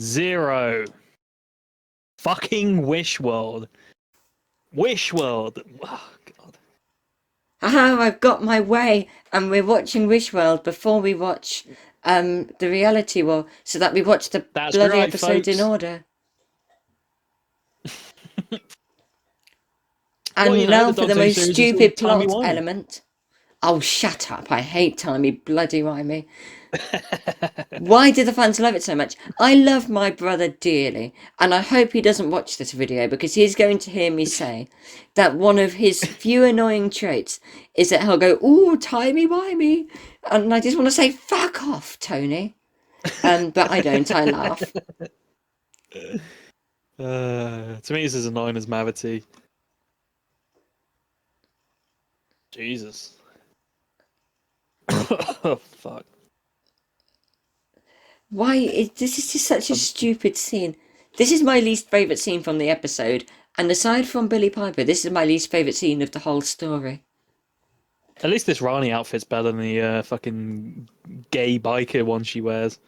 0. Fucking Wish World. Wish World. Oh, God. Haha, I've got my way, and we're watching Wishworld before we watch the reality war, so that we watch the That's bloody right, episodes in folks. order. Well, And the now for the Doccy most series is all stupid plot timey-wimey. element. Oh, shut up. I hate timey bloody wimey. Why do the fans love it so much? I love my brother dearly, and I hope he doesn't watch this video because he's going to hear me say that one of his few annoying traits is that he'll go, "Ooh, timey-wimey," and I just want to say, "Fuck off, Tony." But I don't. I laugh. To me, it's as annoying as Mavity. Jesus. Oh, fuck. Why is this is just such a stupid scene? This is my least favourite scene from the episode, and aside from Billy Piper, this is my least favourite scene of the whole story. At least this Rani outfit's better than the fucking gay biker one she wears.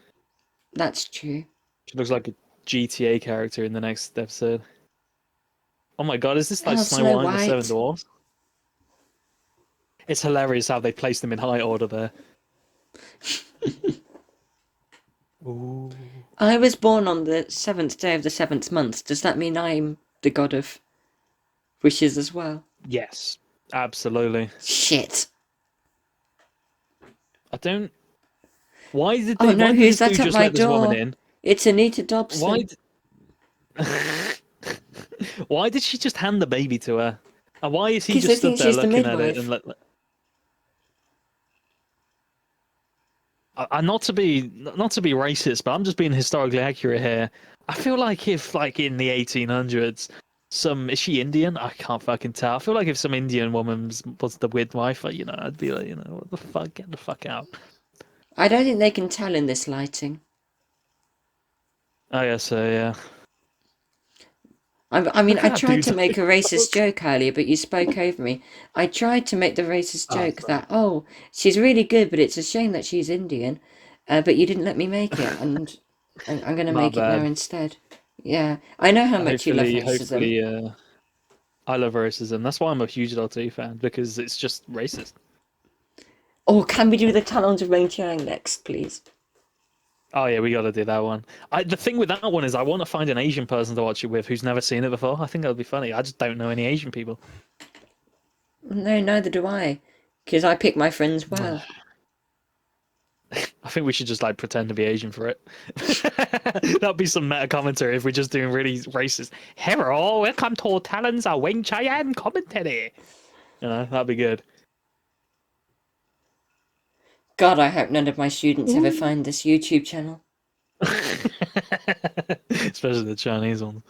That's true. She looks like a GTA character in the next episode. Oh my god, is this like Oh, Snow Snow White and the Seven White. Dwarfs? It's hilarious how they placed them in high order there. Ooh. I was born on the 7th day of the 7th month. Does that mean I'm the god of wishes as well? Yes, absolutely. Shit. I don't. Why did Oh they? no, Why did who's this that dude at just my let this woman door? in? It's Anita Why? Dobson. Why did she just hand the baby to her? And why is he Because I just stood think there she's the looking at it and midwife. let? Not to be racist, but I'm just being historically accurate here. I feel like if like in the 1800s, is she Indian? I can't fucking tell. I feel like if some Indian woman was the midwife, I'd be like, what the fuck, get the fuck out. I don't think they can tell in this lighting. I guess so, yeah. I mean, Look I at that tried dude. to make a racist joke earlier, but you spoke over me. I tried to make the racist Oh, joke sorry. that, oh, she's really good, but it's a shame that she's Indian. But you didn't let me make it, and I'm going to My make it now bad. instead. Yeah, I know how much you love Hopefully, racism. I love racism. That's why I'm a huge Doctor Who fan, because it's just racist. Oh, can we do the Talons of Wing Chiang next, please? Oh yeah, we got to do that one. The thing with that one is I want to find an Asian person to watch it with who's never seen it before. I think that would be funny. I just don't know any Asian people. No, neither do I, because I pick my friends well. I think we should just like pretend to be Asian for it. That'd be some meta commentary if we're just doing really racist. Hello, welcome to Talons of Wing Chun commentary. That'd be good. God, I hope none of my students ever find this YouTube channel. Especially the Chinese ones.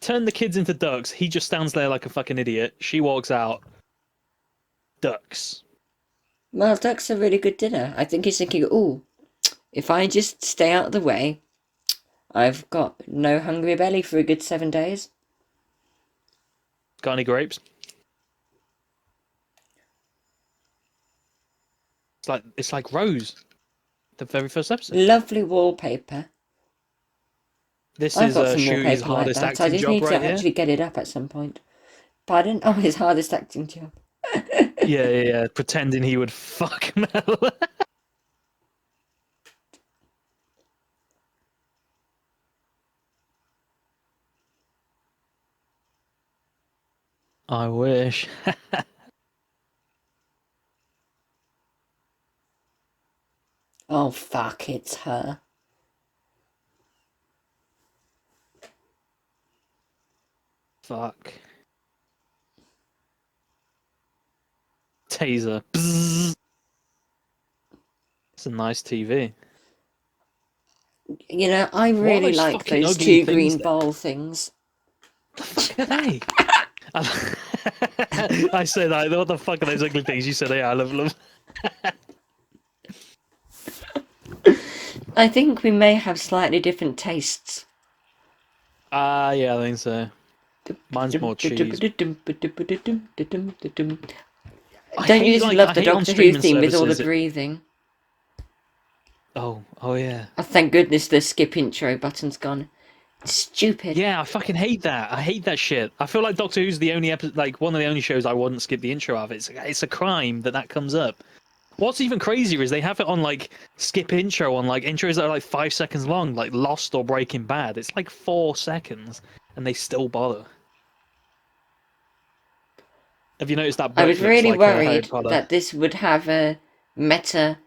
Turn the kids into ducks. He just stands there like a fucking idiot. She walks out. Ducks. Well, duck's a really good dinner. I think he's thinking, oh, if I just stay out of the way, I've got no hungry belly for a good 7 days. Got any grapes? It's like Rose, the very first episode. Lovely wallpaper. This I've is got some Shui's wallpaper like hardest that. I acting just job need to right here. actually get it up at some point. Pardon? Oh, his hardest acting job. Yeah. Pretending he would fuck Mel. I wish. Oh, fuck, it's her. Fuck. Taser. Bzzz. It's a nice TV. You know, I What are really those like fucking those ugly two things green there? bowl things. The fuck are they? I say that. What the fuck are those ugly things? You said, yeah, I love them. I think we may have slightly different tastes. Yeah, I think so. Mine's more cheese. Don't you just love I the hate on Doctor Who streaming theme with all the services. breathing? Oh yeah. Oh, thank goodness the skip intro button's gone. Stupid. Yeah, I fucking hate that. I hate that shit. I feel like Doctor Who's the only episode, like one of the only shows I wouldn't skip the intro of. It's a crime that comes up. What's even crazier is they have it on like skip intro on like intros that are like 5 seconds long, like Lost or Breaking Bad. It's like 4 seconds, and they still bother. Have you noticed that I book was that's really like a Harry worried Potter? that this would have a meta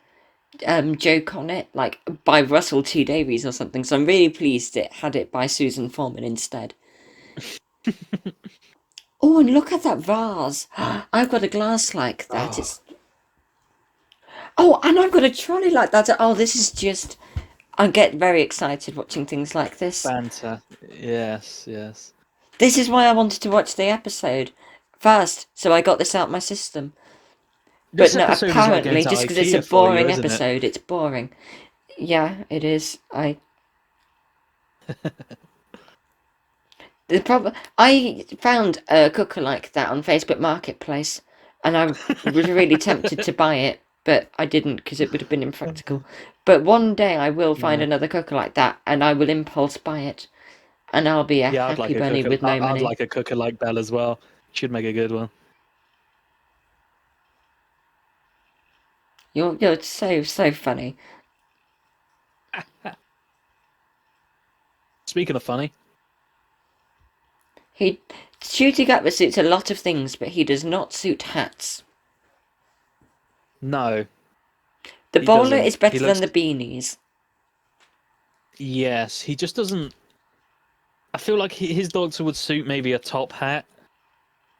joke on it, like by Russell T Davies or something. So I'm really pleased it had it by Susan Foreman instead. Oh, and look at that vase. I've got a glass like that. Oh, It's oh, and I've got a trolley like that. Oh, this is just. I get very excited watching things like this. fantastic! Yes, yes. This is why I wanted to watch the episode first, so I got this out my system. But This no, episode is like going apparently, to just because it's a IKEA for you, boring isn't it? episode, it's boring. Yeah, it is. The problem. I found a cooker like that on Facebook Marketplace, and I was really tempted to buy it, but I didn't because it would have been impractical. But one day I will find Yeah, another cooker like that, and I will impulse buy it, and I'll be a yeah. I'd happy like a bunny cooker. with no I'd money. like a cooker like Belle as well. She'd make a good one. You're so funny. Speaking of funny, He Shooty Gatwa suits a lot of things, but he does not suit hats. no, The he bowler doesn't. is He better than looks. the beanies. Yes, he just doesn't. I feel like his Doctor would suit maybe a top hat,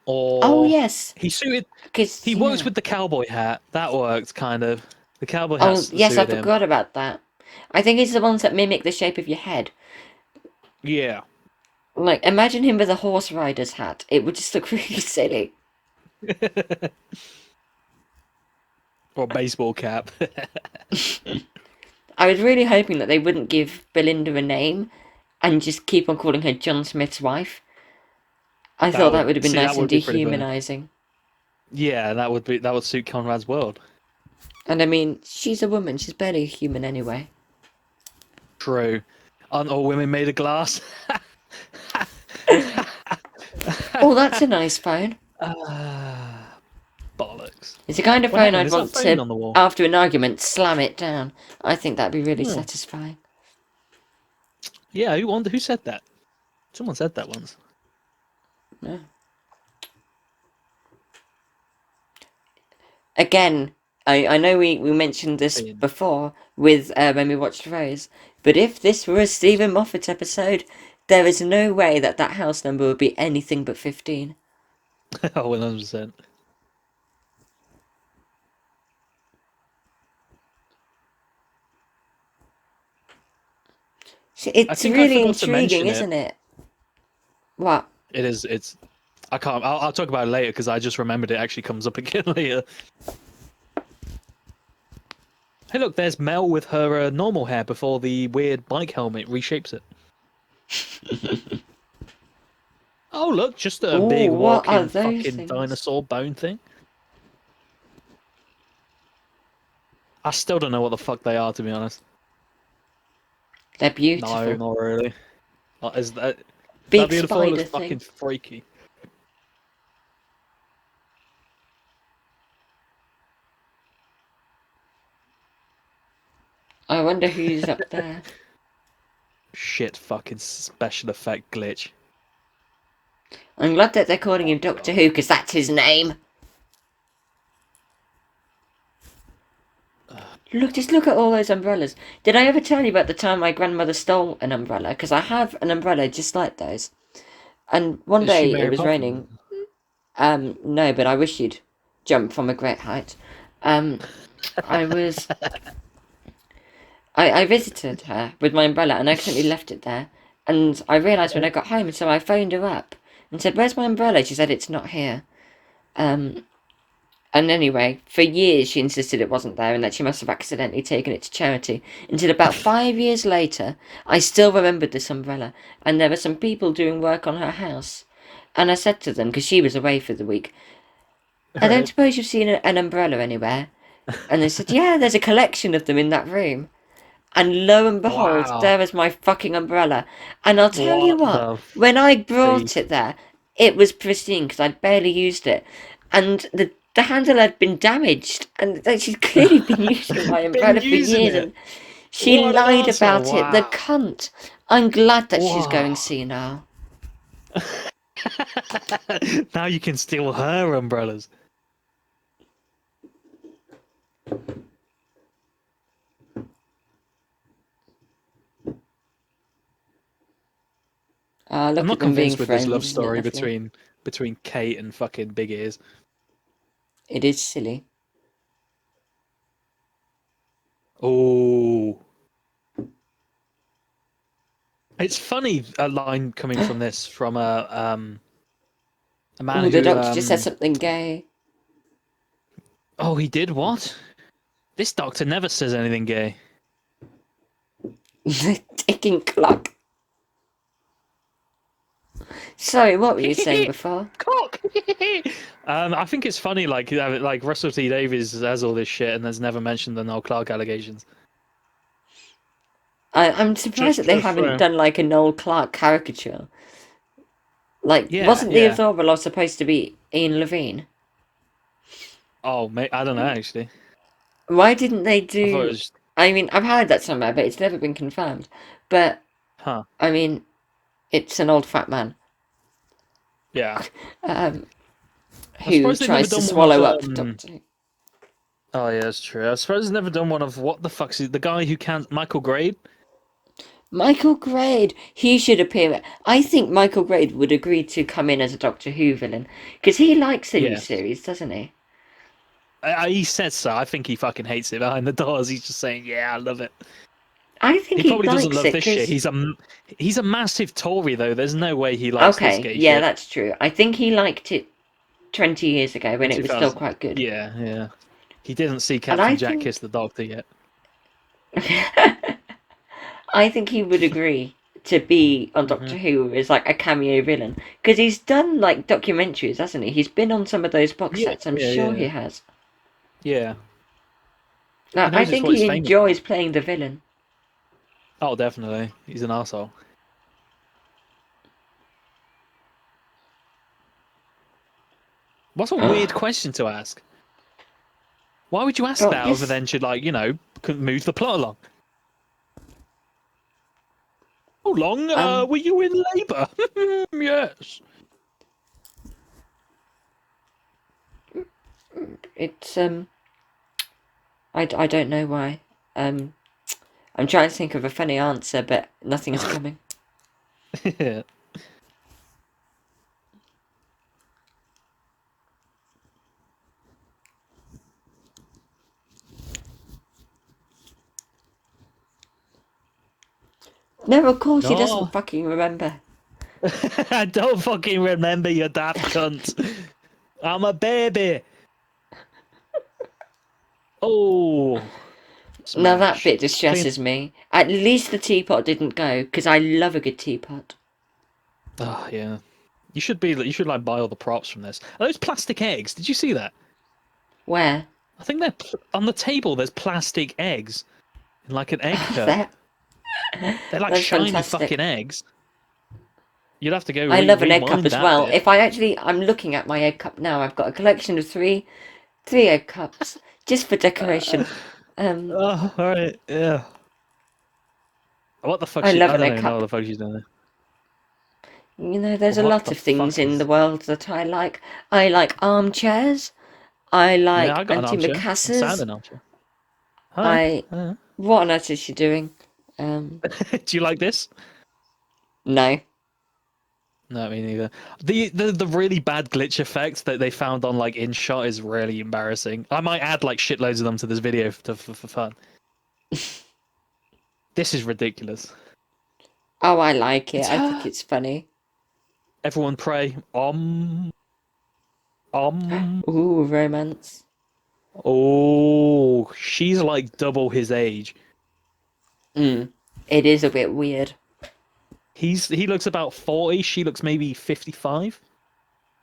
Oh or yes, he suited. because He works yeah. with the cowboy hat. That worked kind of. The cowboy Oh hats yes, I suited him. forgot about that. I think it's the ones that mimic the shape of your head. Yeah. Like imagine him with a horse rider's hat. It would just look really silly. Or baseball cap. I was really hoping that they wouldn't give Belinda a name and just keep on calling her John Smith's wife. I thought that would have been That nice and would be pretty funny. dehumanizing. Yeah, that would suit Conrad's world. And I mean, she's a woman. She's barely human anyway. True. Aren't all women made of glass? Oh, that's a nice phone. Bollocks. It's the kind of Well, hang phone on, I'd there's a want phone to, on the wall. after an argument, slam it down. I think that'd be really Hmm. satisfying. Yeah, who said that? Someone said that once. Yeah. Again, I know we mentioned this before with when we watched Rose, but if this were a Stephen Moffat episode, there is no way that that house number would be anything but 15. Oh, 100%. I It's think I really forgot to intriguing, mention it. isn't it? What? It is. It's. I can't. I'll talk about it later because I just remembered it actually comes up again later. Hey, look, there's Mel with her normal hair before the weird bike helmet reshapes it. Oh, look, just a Ooh, big what are walking those fucking things? dinosaur bone thing. I still don't know what the fuck they are, to be honest. They're No, beautiful. not really. Is that Big beautiful? It spider looks fucking thing. freaky. I wonder who's up there. Shit, fucking special effect glitch. I'm glad that they're calling him Doctor Who because that's his name. Just look at all those umbrellas. Did I ever tell you about the time my grandmother stole an umbrella? Because I have an umbrella just like those. And one Is she day it Mary was Poppins? raining. No, but I wish you'd jump from a great height. I was. I visited her with my umbrella and I accidentally left it there. And I realised when I got home, so I phoned her up and said, "Where's my umbrella?" She said, "It's not here." And anyway, for years she insisted it wasn't there and that she must have accidentally taken it to charity. Until about 5 years later, I still remembered this umbrella, and there were some people doing work on her house. And I said to them, because she was away for the week, "I don't suppose you've seen an umbrella anywhere?" And they said, "Yeah, there's a collection of them in that room." And lo and behold, Wow. there was my fucking umbrella. And I'll tell you What what, the when I brought thief? it there, it was pristine because I'd barely used it. And the handle had been damaged. And she's clearly been using my Been umbrella for using years. it. And she What an lied arsehole. about it. The Wow. cunt. I'm glad that she's going Wow. senile. Now you can steal her umbrellas. I'm Look not at them being convinced with this friends. love Isn't it story lovely? between Kate and fucking Big Ears. It is silly. Oh, it's funny a line coming from this from a man Oh, the who doctor just said something gay. oh, he did what? This doctor never says anything gay. The ticking clock. Sorry, what were you saying before? Cock. I think it's funny, like Russell T Davies has all this shit and has never mentioned the Noel Clarke allegations. I'm surprised that they Just haven't for done like a Noel Clarke caricature. Like, yeah, wasn't the yeah. Othello supposed to be Ian Levine? Oh, mate, I don't know actually. Why didn't they I thought it do? was I mean, I've heard that somewhere, but it's never been confirmed. But huh. I mean, it's an old fat man Yeah. um, I who suppose they've never tries to done one of swallow up Doctor. oh yeah, that's true. I suppose they've never done one of what the fuck's the guy who can't Michael Grade? Michael Grade, he should appear. I think Michael Grade would agree to come in as a Doctor Who villain because he likes the new Yes. series, doesn't he? He says so. I think he fucking hates it behind the doors. He's just saying, "Yeah, I love it." I think He he probably doesn't likes love it this shit. because. He's a massive Tory though. There's no way he likes this Okay, gay yeah, shit. that's true. I think he liked it 20 years ago In when it was still 2000. quite good. Yeah, yeah. He didn't see And Captain Jack kiss the doctor yet. I think he would agree to be on Hmm. Doctor Who as like a cameo villain because he's done like documentaries, hasn't he? He's been on some of those box Yeah, sets. I'm yeah, sure yeah, he has. yeah. He Now, I knows it's think what he's he famous for. enjoys playing the villain. Oh, definitely. He's an asshole. What's a weird question to ask? Why would you ask But that other this, than to like, move the plot along? How long um, were you in labour? Yes. it's I don't know why. Um, I'm trying to think of a funny answer, but nothing is coming. No, of course he doesn't No. fucking remember. I don't fucking remember, you daft cunt. I'm a baby. Oh, Now that smash. bit Clean. distresses me. At least the teapot didn't go, because I love a good teapot. Oh, yeah. You should like buy all the props from this. Are those plastic eggs? Did you see that? Where? I think they're on the table. There's plastic eggs in like an egg cup. There. They're like That's shiny fantastic. fucking eggs. You'd have to go I love an egg cup rewind as that well. bit. If I actually, I'm looking at my egg cup now. I've got a collection of three egg cups just for decoration. Um, Oh, all right, yeah. What the fuck I she? love I an don't egg even know what cup. the fuck she's doing there. There's a What lot the of things fuck in the is? world that I like. I like armchairs. I Yeah, like I got an armchair. I sat antimacassars. in an armchair. Hi. I. Hi. What on earth is she doing? Do you like this? No. No, me neither. The really bad glitch effect that they found on like InShot is really embarrassing. I might add like shitloads of them to this video for fun. This is ridiculous. Oh, I like it. It's I think her. it's funny. Everyone pray. Om. Ooh, romance. Oh, she's like double his age. It is a bit weird. He looks about 40. She looks maybe 55.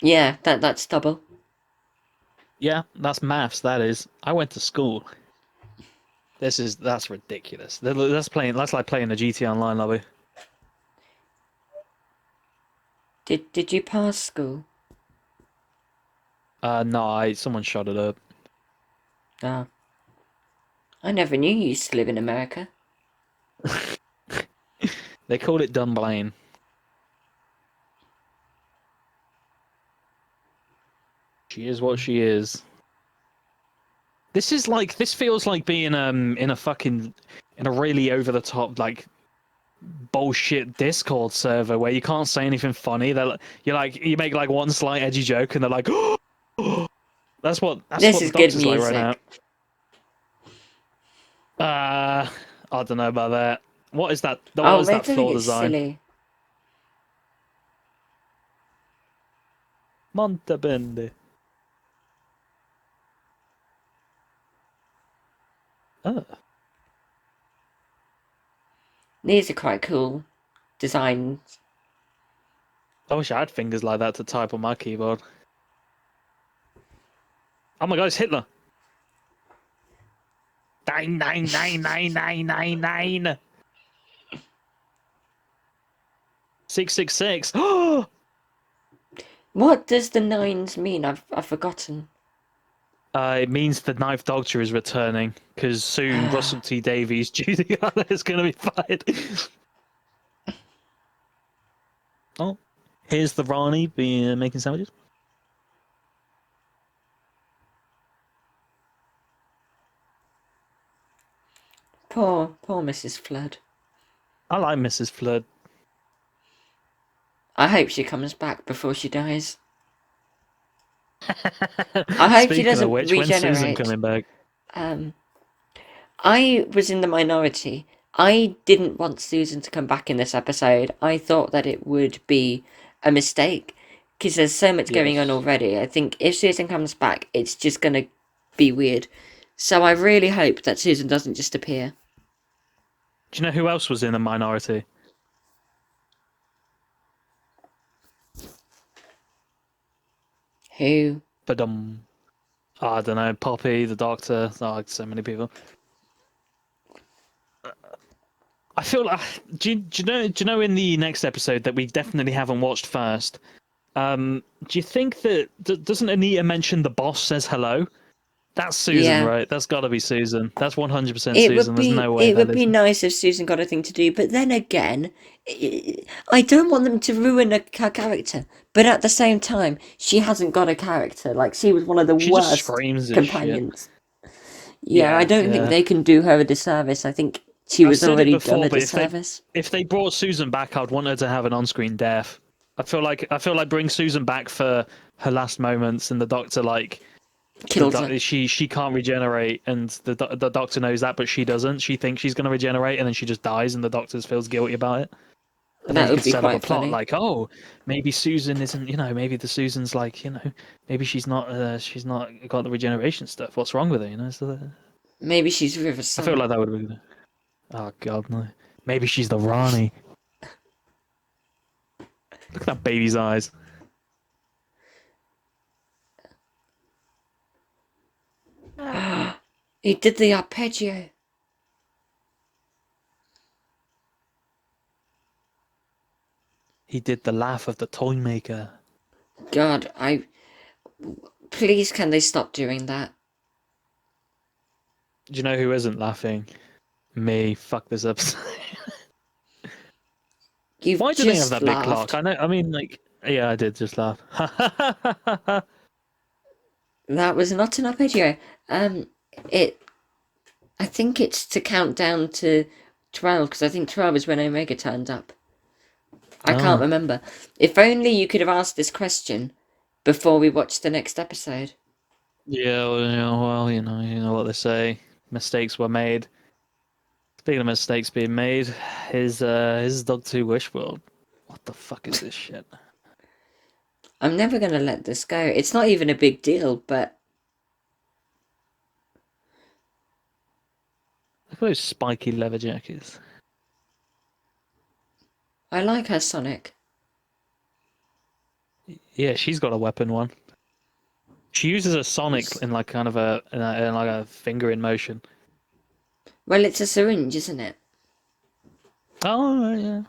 Yeah, that's double. Yeah, that's maths. That is. I went to school. That's ridiculous. That's like playing a GT Online lobby. Did you pass school? No, someone shot it up. Ah, I never knew you used to live in America. They called it Dunblane. She is what she is. This feels like being in a fucking in a really over the top like bullshit Discord server where you can't say anything funny. You make like one slight edgy joke and they're like, that's This what the is good doctor's like right now. music. I don't know about that. What is that? What Oh, is I that don't think floor it's design? silly. Montabende. Oh, These are quite cool designs. I wish I had fingers like that to type on my keyboard. Oh my god, it's Hitler. 9999999. 666. Oh, What does the nines mean? I've forgotten. it means the Ninth Doctor is returning because soon Russell T Davies, Judy Garland is going to be fired. Oh, here's the Rani being making sandwiches. Poor Mrs. Flood. I like Mrs. Flood. I hope she comes back before she dies. I hope she Speaking of doesn't which, when's Susan regenerate. coming back? Um, I was in the minority. I didn't want Susan to come back in this episode. I thought that it would be a mistake because there's so much going on Yes. already. I think if Susan comes back, it's just going to be weird. So I really hope that Susan doesn't just appear. Do you know who else was in the minority? Who? But I don't know. Poppy, the Doctor. Oh, so many people. I feel like. Do you know in the next episode that we definitely haven't watched first? Do you think that doesn't Anita mention the boss says hello? That's Susan, Yeah. right? That's got to be Susan. That's 100% Susan. There's no way It that would be isn't. nice if Susan got a thing to do, but then again, I don't want them to ruin her character. But at the same time, she hasn't got a character. Like she was one of the She just worst screams as shit. companions. Yeah, I Yeah, don't think yeah. they can do her a disservice. I think she I've was said it already done before, a but disservice. if they brought Susan back, I'd want her to have an on-screen death. I feel like bring Susan back for her last moments, and the Doctor Kills her. she can't regenerate, and the Doctor knows that, but she doesn't. She thinks she's going to regenerate, and then she just dies, and the Doctor feels guilty about it. And then That you would could be set up a quite plot funny. like, oh, maybe Susan isn't, maybe the Susan's like, maybe she's not got the regeneration stuff. What's wrong with her, So Maybe she's I feel Riverside. like that would be. Oh God, no. Maybe she's the Rani. Look at that baby's eyes. He did the arpeggio. He did the laugh of the toy maker. God, please can they stop doing that? Do you know who isn't laughing? Me. Fuck this episode. You've Why do they have just that big clock? laughed. I know. I mean, like, yeah, I did just laugh. That was not an arpeggio. It. I think it's to count down to 12 because I think 12 is when Omega turned up. I can't Oh. remember. If only you could have asked this question before we watched the next episode. Yeah, well, you know what they say. Mistakes were made. Speaking of mistakes being made, his Dog 2 Wish World. What the fuck is this shit? I'm never going to let this go. It's not even a big deal, but Look at those spiky leather jackets. I like her Sonic. Yeah, she's got a weapon one. She uses a Sonic in like kind of in like a finger in motion. Well, it's a syringe, isn't it? Oh yeah.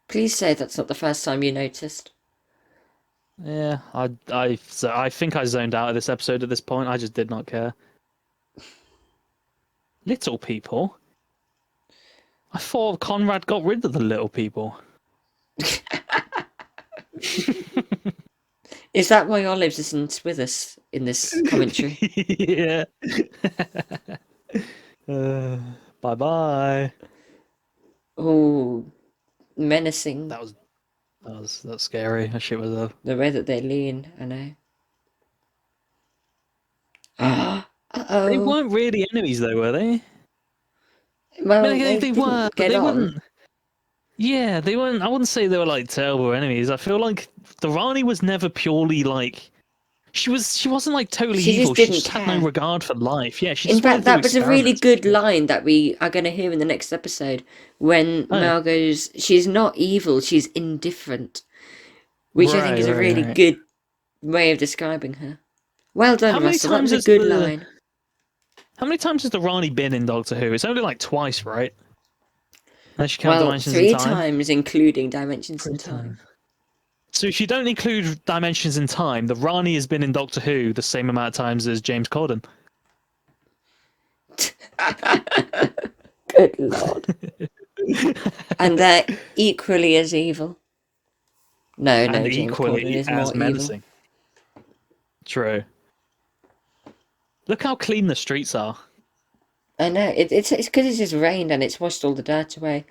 Please say that's not the first time you noticed. Yeah, I think I zoned out of this episode at this point. I just did not care. Little people? I thought Conrad got rid of the little people. Is that why Olives isn't with us in this commentary? Yeah. uh, bye bye. Oh, menacing. That's scary. That shit was a. The way that they lean, I know. They Uh-oh. weren't really enemies though, were they? No, Well, they, they they were, didn't but get they on. wouldn't. Yeah, they weren't. I wouldn't say they were like terrible enemies. I feel like the Rani was never purely like she wasn't like totally She evil. just She didn't just had no care. regard for life. Yeah, she In just fact, wanted to do that was a really experiments. good line that we are going to hear in the next episode when Oh, yeah. Mel goes, she's not evil, she's indifferent, which I think Right, is a right, really right. good way of describing her. Well How done, many Russell. That times was a has good the line. how many times has the Rani been in Doctor Who? It's only like twice, right? Unless you count Well, Dimensions in 3 Time. times, including Dimensions in 3 times. Time. So if you don't include Dimensions in Time, the Rani has been in Doctor Who the same amount of times as James Corden. Good lord. And they're equally as evil. No, And no, James Corden equally is as more evil. menacing. True. Look how clean the streets are. I know, it's because it's just rained and it's washed all the dirt away.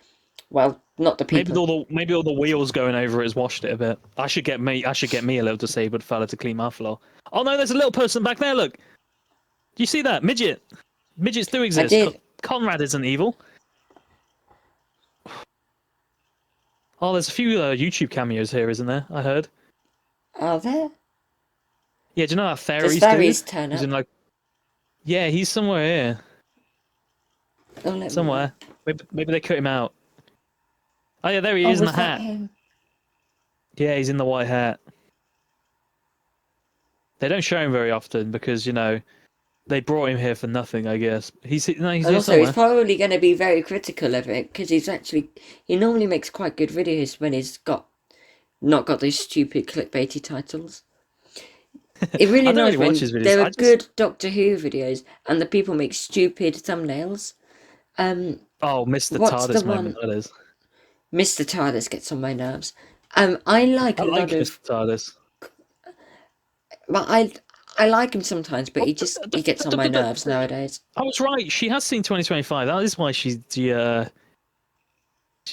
Well, not the people. Maybe all the wheels going over it has washed it a bit. I should get me a little disabled fella to clean my floor. Oh no, there's a little person back there. Look, do you see that midget? Midgets do I exist. did. Conrad isn't evil. Oh, there's a few YouTube cameos here, isn't there? I heard. Are there? Yeah, do you know that Does fairies dude? fairies turn Who's in up? like, yeah, he's somewhere here, Oh, let me somewhere. look. Maybe they cut him out. Oh yeah, there he Oh, is in the was that hat. him? Yeah, he's in the white hat. They don't show him very often because they brought him here for nothing. I guess he's And here also, he's somewhere. probably going to be very critical of it because he normally makes quite good videos when he's not got those stupid clickbaity titles. It really I don't really annoys watch when his videos. there are I just good Doctor Who videos and the people make stupid thumbnails. Um, Mr. what's the TARDIS moment. one? That is. Mr. TARDIS gets on my nerves. I like I a like lot Mr. of, TARDIS. well, I like him sometimes, but he gets on my nerves nowadays. I was right. She has seen 2025. That is why she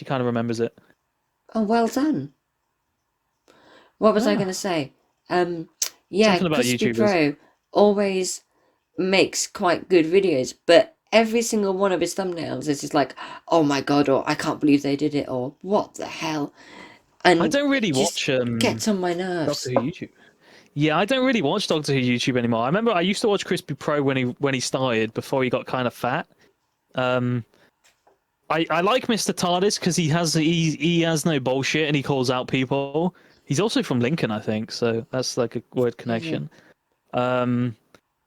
kind of remembers it. Oh, well done. What was I going Ah, to say? Um, yeah, something about Crispy YouTubers. Pro always makes quite good videos, but every single one of his thumbnails is just like, oh my god, or I can't believe they did it, or what the hell, I and don't really it just watch gets on my Doctor nerves. Who YouTube. Yeah, I don't really watch Doctor Who YouTube anymore. I remember I used to watch Crispy Pro when he started before he got kind of fat. Um, I like Mr. TARDIS because he has no bullshit and he calls out people. He's also from Lincoln, I think, so that's like a word Is it? connection. Um,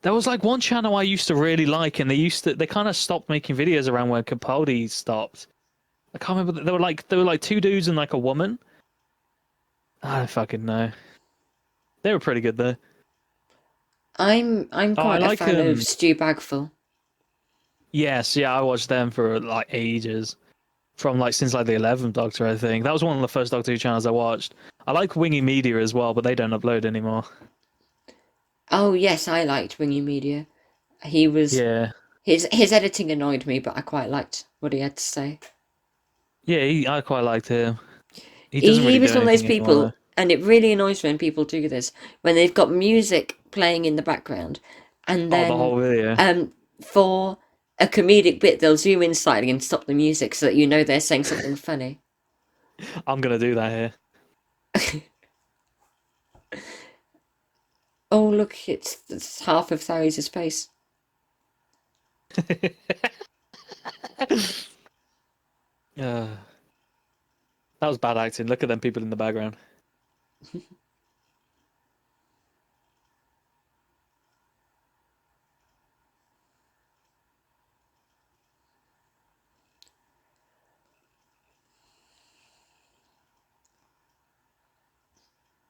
there was like one channel I used to really like, and they kind of stopped making videos around when Capaldi stopped. I can't remember. There were like two dudes and like a woman. I don't fucking know. They were pretty good though. I'm Oh, I quite a like fan of Stu Bagfull. yes, yeah, I watched them for like ages. From like since like the 11th Doctor, I think. That was one of the first Doctor Who channels I watched. I like Wingy Media as well, but they don't upload anymore. Oh yes, I liked Wingy Media. He was Yeah. his editing annoyed me, but I quite liked what he had to say. Yeah, I quite liked him. He doesn't He really do was one of those anything anymore though. people, and it really annoys when people do this, when they've got music playing in the background, and Oh, the then whole video. for a comedic bit, they'll zoom in slightly and stop the music so that you know they're saying something funny. I'm gonna do that Oh, look, it's half of Tharis' face. here. uh, that was bad acting. Look at them people in the background.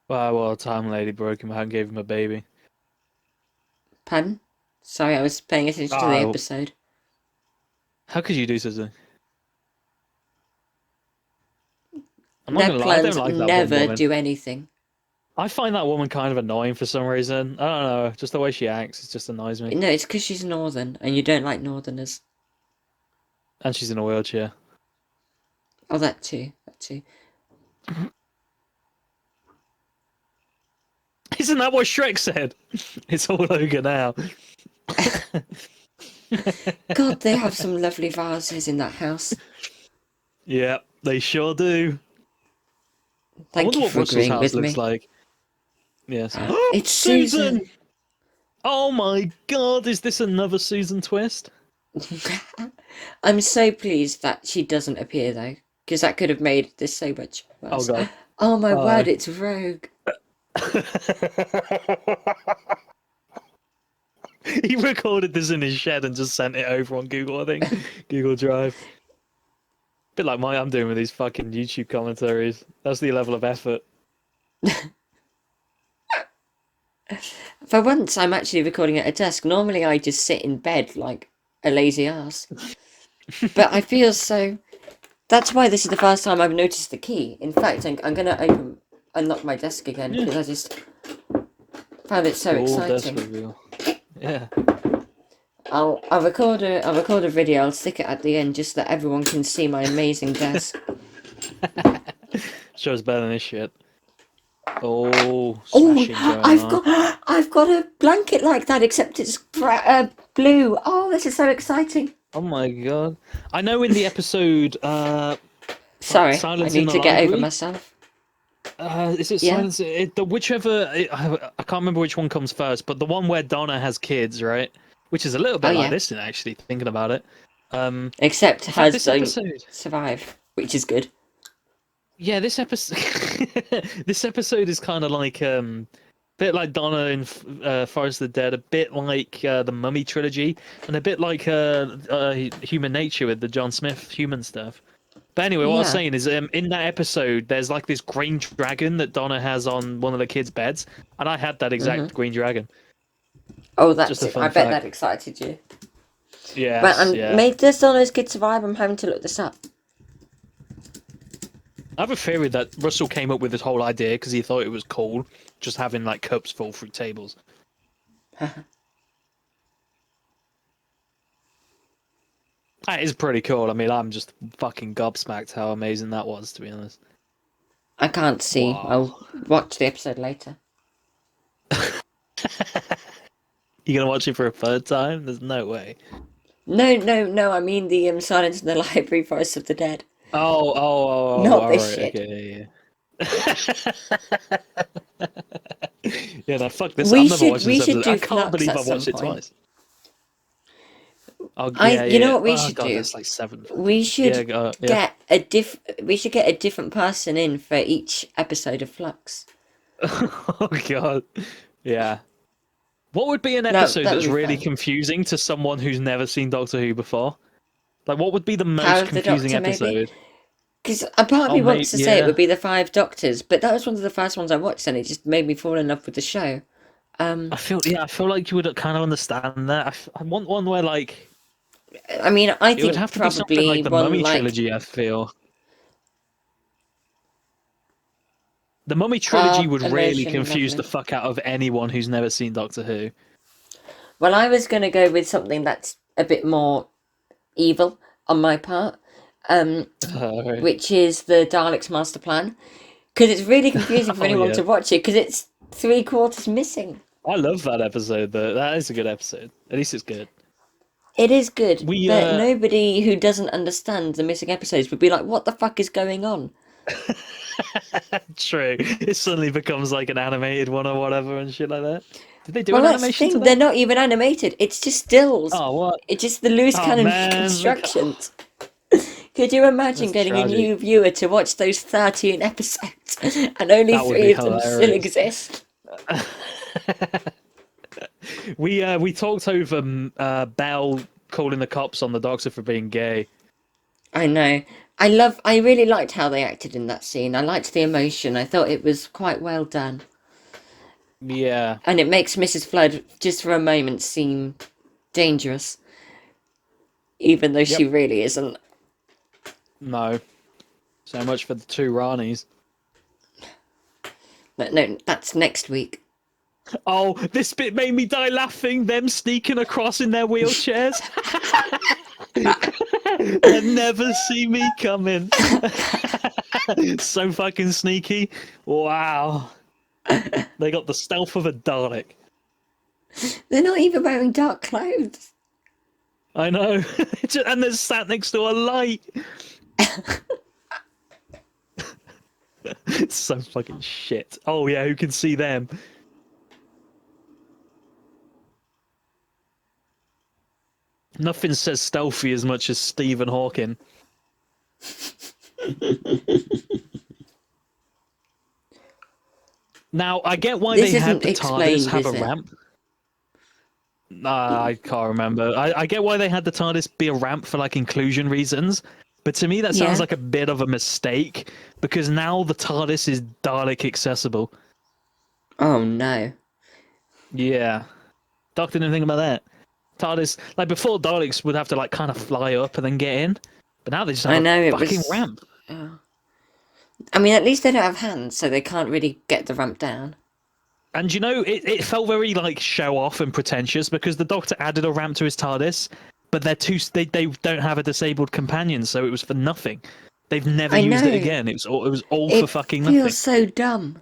Well, time lady broke him out and gave him a baby. Pardon? Sorry, I was paying attention to the Oh, episode. how could you do such a thing? I'm not Their gonna lie, I don't plans like that one never woman. do anything. I find that woman kind of annoying for some reason. I don't know, just the way she acts, it just annoys me. No, it's because she's northern, and you don't like northerners. And she's in a wheelchair. Oh, that too. That too. Isn't that what Shrek said? It's all over now. God, they have some lovely vases in that house. Yeah, they sure do. I Thank wonder you what for Russell's agreeing house with looks me. like. Yes. It's Susan! Susan. Oh my god, is this another Susan twist? I'm so pleased that she doesn't appear though, because that could have made this so much Oh worse. god. Oh my Oh. word, it's Rogue. He recorded this in his shed and just sent it over on Google, I think. Google Drive. Bit like I'm doing with these fucking YouTube commentaries. That's the level of effort. For once, I'm actually recording at a desk. Normally, I just sit in bed like a lazy ass. But I feel so. That's why this is the first time I've noticed the key. In fact, I'm gonna unlock my desk again Yeah. because I just found it so Cool desk exciting. reveal. Yeah. I'll record a video. I'll stick it at the end just so that everyone can see my amazing desk. Show's better than this shit. Oh, Oh, smashing going on. I've got a blanket like that, except it's blue. Oh, this is so exciting. Oh my god. I know in the episode, Sorry, I Silence in need the to get over Library. myself. Is it Yeah. Silence? I can't remember which one comes first, but the one where Donna has kids, right? Which is a little Oh bit like yeah. this, actually, thinking about it. In Except fact, hers this don't episode, survive, which is good. yeah, this episode, this episode is kind of like bit like Donna in Forest of the Dead, a bit like the Mummy trilogy, and a bit like Human Nature with the John Smith human stuff. But anyway, what I was Yeah. saying is, in that episode, there's like this green dragon that Donna has on one of the kids' beds, and I had that Mhm. exact green dragon. Oh, Just that's a it. I fun bet that fact. excited you. But Yes, yeah. made this on those kids survive. I'm having to look this up. I have a theory that Russell came up with this whole idea because he thought it was cool, just having like cups fall through tables. That is pretty cool. I mean, I'm just fucking gobsmacked how amazing that was, to be honest. I can't see. I'll Wow. watch the episode later. You gonna watch it for a third time? There's no way. No, no, no. I mean the Silence in the Library, Forest of the Dead. Oh, Not all this right, shit. okay, yeah. Yeah, no, fuck this. I'm We never should watching we this should episode. I do can't Flux believe at I've some watched it point. twice. Oh, yeah, You know yeah. what we Oh, should God, do? that's like seven. We Yeah, should yeah. we should get a different person in for each episode of Flux. Oh, God. Yeah. What would be an No, episode that would that's be really fun. confusing to someone who's never seen Doctor Who before? Like, what would be the Power most of the confusing Doctor, maybe? episode? Because a part of Oh, me wants mate, to say it yeah. would be the Five Doctors, but that was one of the first ones I watched, and it just made me fall in love with the show. I feel like you would kind of understand that. I want one where, like, I mean, I it would think have to be something probably like the one Mummy like trilogy, I feel. The Mummy trilogy would really Emotion confuse the Lovely. fuck out of anyone who's never seen Doctor Who. Well, I was going to go with something that's a bit more evil on my part, um, Right. which is the Daleks' Master Plan, because it's really confusing for Oh, anyone yeah. to watch it because it's three-quarters missing. I love that episode, though. That is a good episode. At least it's good. It is good, We, but nobody who doesn't understand the missing episodes would be like, "What the fuck is going on?" True. It suddenly becomes like an animated one or whatever and shit like that. Did they do Well, an that's the animation to thing. They're that? not even animated. It's just stills. Oh, what? It's just the loose Oh, cannon man. constructions. Could you imagine That's getting a tragic. new viewer to watch those 13 episodes and only That would three be of them still hilarious. exist? We talked over Belle calling the cops on the Doctor for being gay. I know. I really liked how they acted in that scene. I liked the emotion. I thought it was quite well done. Yeah. And it makes Mrs. Flood, just for a moment, seem dangerous, even though she Yep. really isn't. No. So much for the two Ranis. But no, that's next week. Oh, this bit made me die laughing. Them sneaking across in their wheelchairs. They never see me coming. So fucking sneaky. Wow. They got the stealth of a Dalek. They're not even wearing dark clothes. I know. And they're sat next to a light. It's so fucking shit. Oh yeah, who can see them? Nothing says stealthy as much as Stephen Hawking. Now, I get why This they had isn't the TARDIS explained, have a is it? ramp. I can't remember. I get why they had the TARDIS be a ramp for like inclusion reasons, but to me that sounds Yeah. like a bit of a mistake because now the TARDIS is Dalek accessible. Oh no. Yeah. Doctor didn't think about that. TARDIS, like before, Daleks would have to like kind of fly up and then get in, but now they just have I a know it fucking was. ramp. I mean, at least they don't have hands, so they can't really get the ramp down. And you know, it felt very like show off and pretentious because the Doctor added a ramp to his TARDIS, but they don't have a disabled companion, so it was for nothing. They've never I used it know. again. It was all for It fucking feels nothing. so dumb.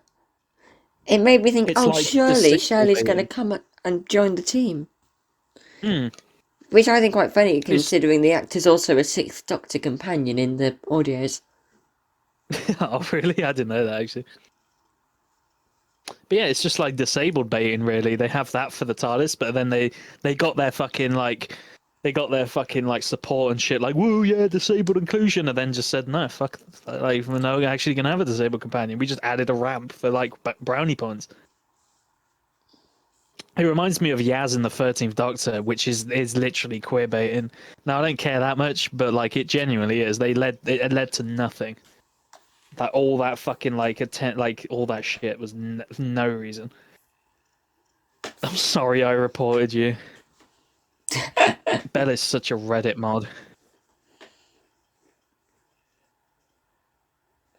It made me think, It's oh, like surely disabled Shirley's going to baiting. come and join the team. Hmm. Which I think quite funny, It's considering the actor's also a Sixth Doctor companion in the audios. oh really? I didn't know that actually. But yeah, it's just like disabled baiting. Really, they have that for the TARDIS, but then they got their fucking like they got their fucking like support and shit, like woo yeah, disabled inclusion, and then just said no, fuck, like we're not actually gonna have a disabled companion. We just added a ramp for like brownie points. It reminds me of Yaz in the 13th Doctor, which is literally queer baiting. Now I don't care that much, but like it genuinely is. It led to nothing. That all that fucking like all that shit was no reason. I'm sorry I reported you. Bella's such a Reddit mod.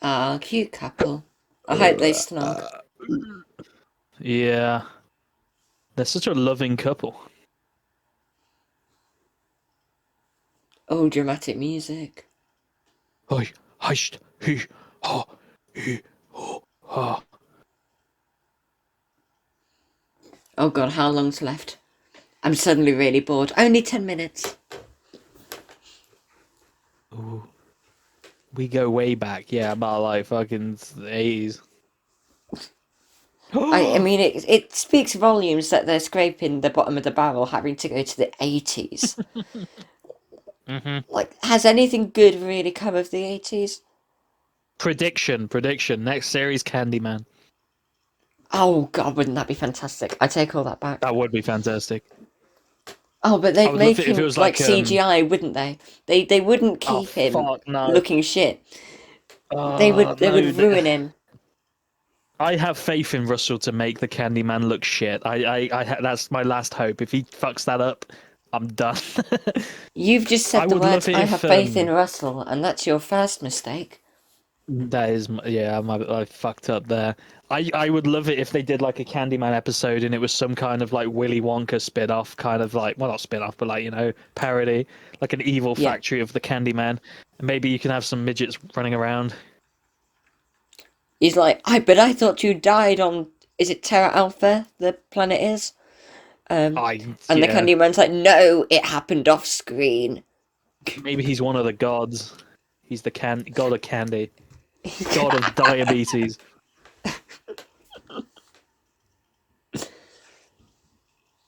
Ah, cute couple. I hope they snog. Yeah, they're such a loving couple. Oh, dramatic music. Hi, hushed, he, ha, he, ho, ha. Oh god, how long's left? I'm suddenly really bored. Only 10 minutes. Ooh. We go way back, yeah, about like fucking the 80s. I mean, it speaks volumes that they're scraping the bottom of the barrel, having to go to the 80s. Mm-hmm. Like, has anything good really come of the 80s? Prediction. Next series, Candyman. Oh god, wouldn't that be fantastic? I take all that back. That would be fantastic. Oh, but I they'd would love make it if it him was like like CGI, wouldn't they? They wouldn't oh keep him fuck no. looking shit. Oh They no. would ruin him. I have faith in Russell to make the Candyman look shit. That's my last hope. If he fucks that up, I'm done. You've just I said the would love words, it I have if faith in Russell, and that's your first mistake. that is yeah, I fucked up there. I would love it if they did like a Candyman episode and it was some kind of like Willy Wonka spin-off, kind of like well not spin-off, but like parody, like an evil Yeah. factory of the Candyman, and maybe you can have some midgets running around. He's like, but I thought you died on, is it Terra Alpha, the planet is? And the Yeah, Candyman's like, no, it happened off screen. maybe he's one of the gods. He's the god of candy, god of diabetes.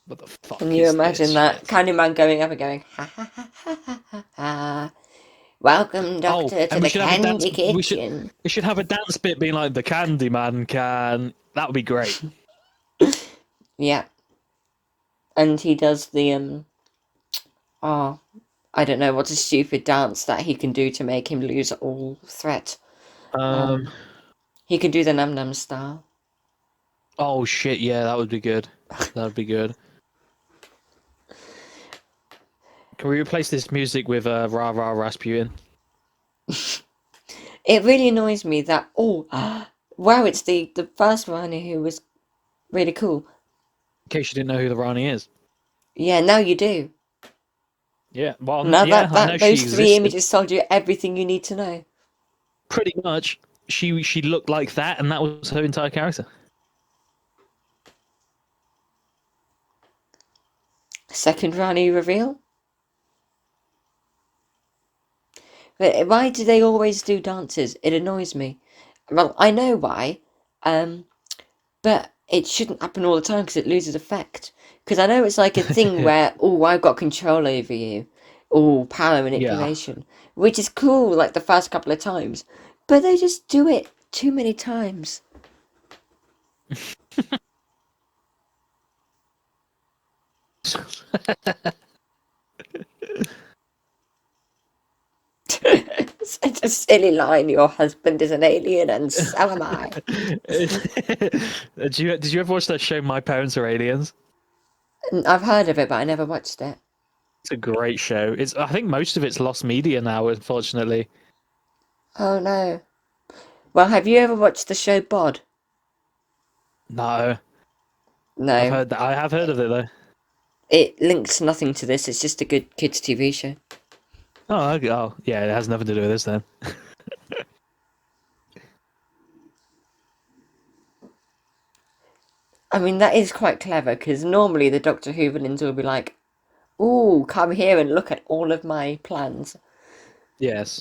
What the Can fuck you is this imagine that? shit? Candyman going up and going, ha ha ha ha ha ha ha. Welcome, Oh, Doctor, to and we the should have a dance. Candy Kitchen. We should have a dance bit being like the Candyman can. That would be great. Yeah. And he does the, oh, I don't know, what's a stupid dance that he can do to make him lose all threat. Um. He can do the Num Num style. Oh shit! Yeah, that would be good. That would be good. Can we replace this music with Rah Rah Rasputin? It really annoys me that, oh, wow, it's the first one who was really cool. In case you didn't know who the Rani is. Yeah, now you do. Yeah. Well, Now yeah, that, I know that she those three existed. images told you everything you need to know. Pretty much. She looked like that, and that was her entire character. Second Rani reveal. But why do they always do dances? It annoys me. Well, I know why, um, but it shouldn't happen all the time because it loses effect. Because I know it's like a thing where, oh, I've got control over you. Oh, power Yeah. manipulation. Which is cool, like the first couple of times. But they just do it too many times. Such a silly line. Your husband is an alien and so am I. Did you ever watch that show My Parents Are Aliens? I've heard of it, but I never watched it. It's a great show. I think most of it's lost media now, unfortunately. Oh no. Well, have you ever watched the show Bod? No, No. I have heard of it though. It links nothing to this. It's just a good kids' TV show. Oh, okay. Oh, yeah, it has nothing to do with this then. I mean, that is quite clever because normally the Doctor Who villains will be like, "Ooh, come here and look at all of my plans," Yes.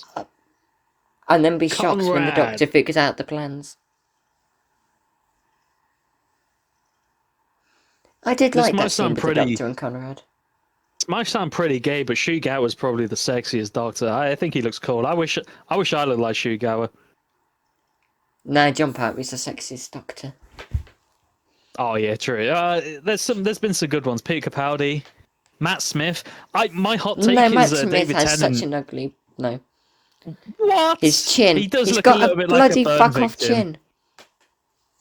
and then be shocked when the Conrad. Doctor figures out the plans. I did This like might that scene sound with the pretty. Doctor and Conrad. This might sound pretty gay, but Shugawa was probably the sexiest Doctor. I think he looks cool. I wish I looked like Shugawa. No, John Pertwee's the sexiest Doctor. Oh yeah, true. There's been some good ones. Peter Capaldi, Matt Smith. My hot No, take Matt is Smith David has such Tennant. an ugly... No. His What? chin. He does He's look a got little a bit like a bloody burn fuck-off victim. chin.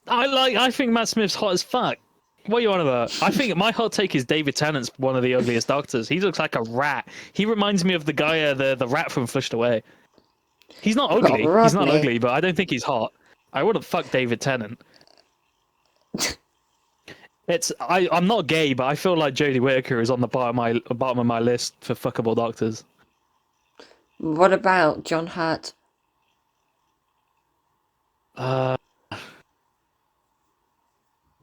I think Matt Smith's hot as fuck. What are you on about? I think my hot take is David Tennant's one of the ugliest Doctors. He looks like a rat. He reminds me of the guy, the rat from Flushed Away. He's not Not ugly. He's not Rodney. ugly, but I don't think he's hot. I wouldn't fuck David Tennant. I'm not gay, but I feel like Jodie Whittaker is on the bottom of my list for fuckable Doctors. What about John Hurt? Uh,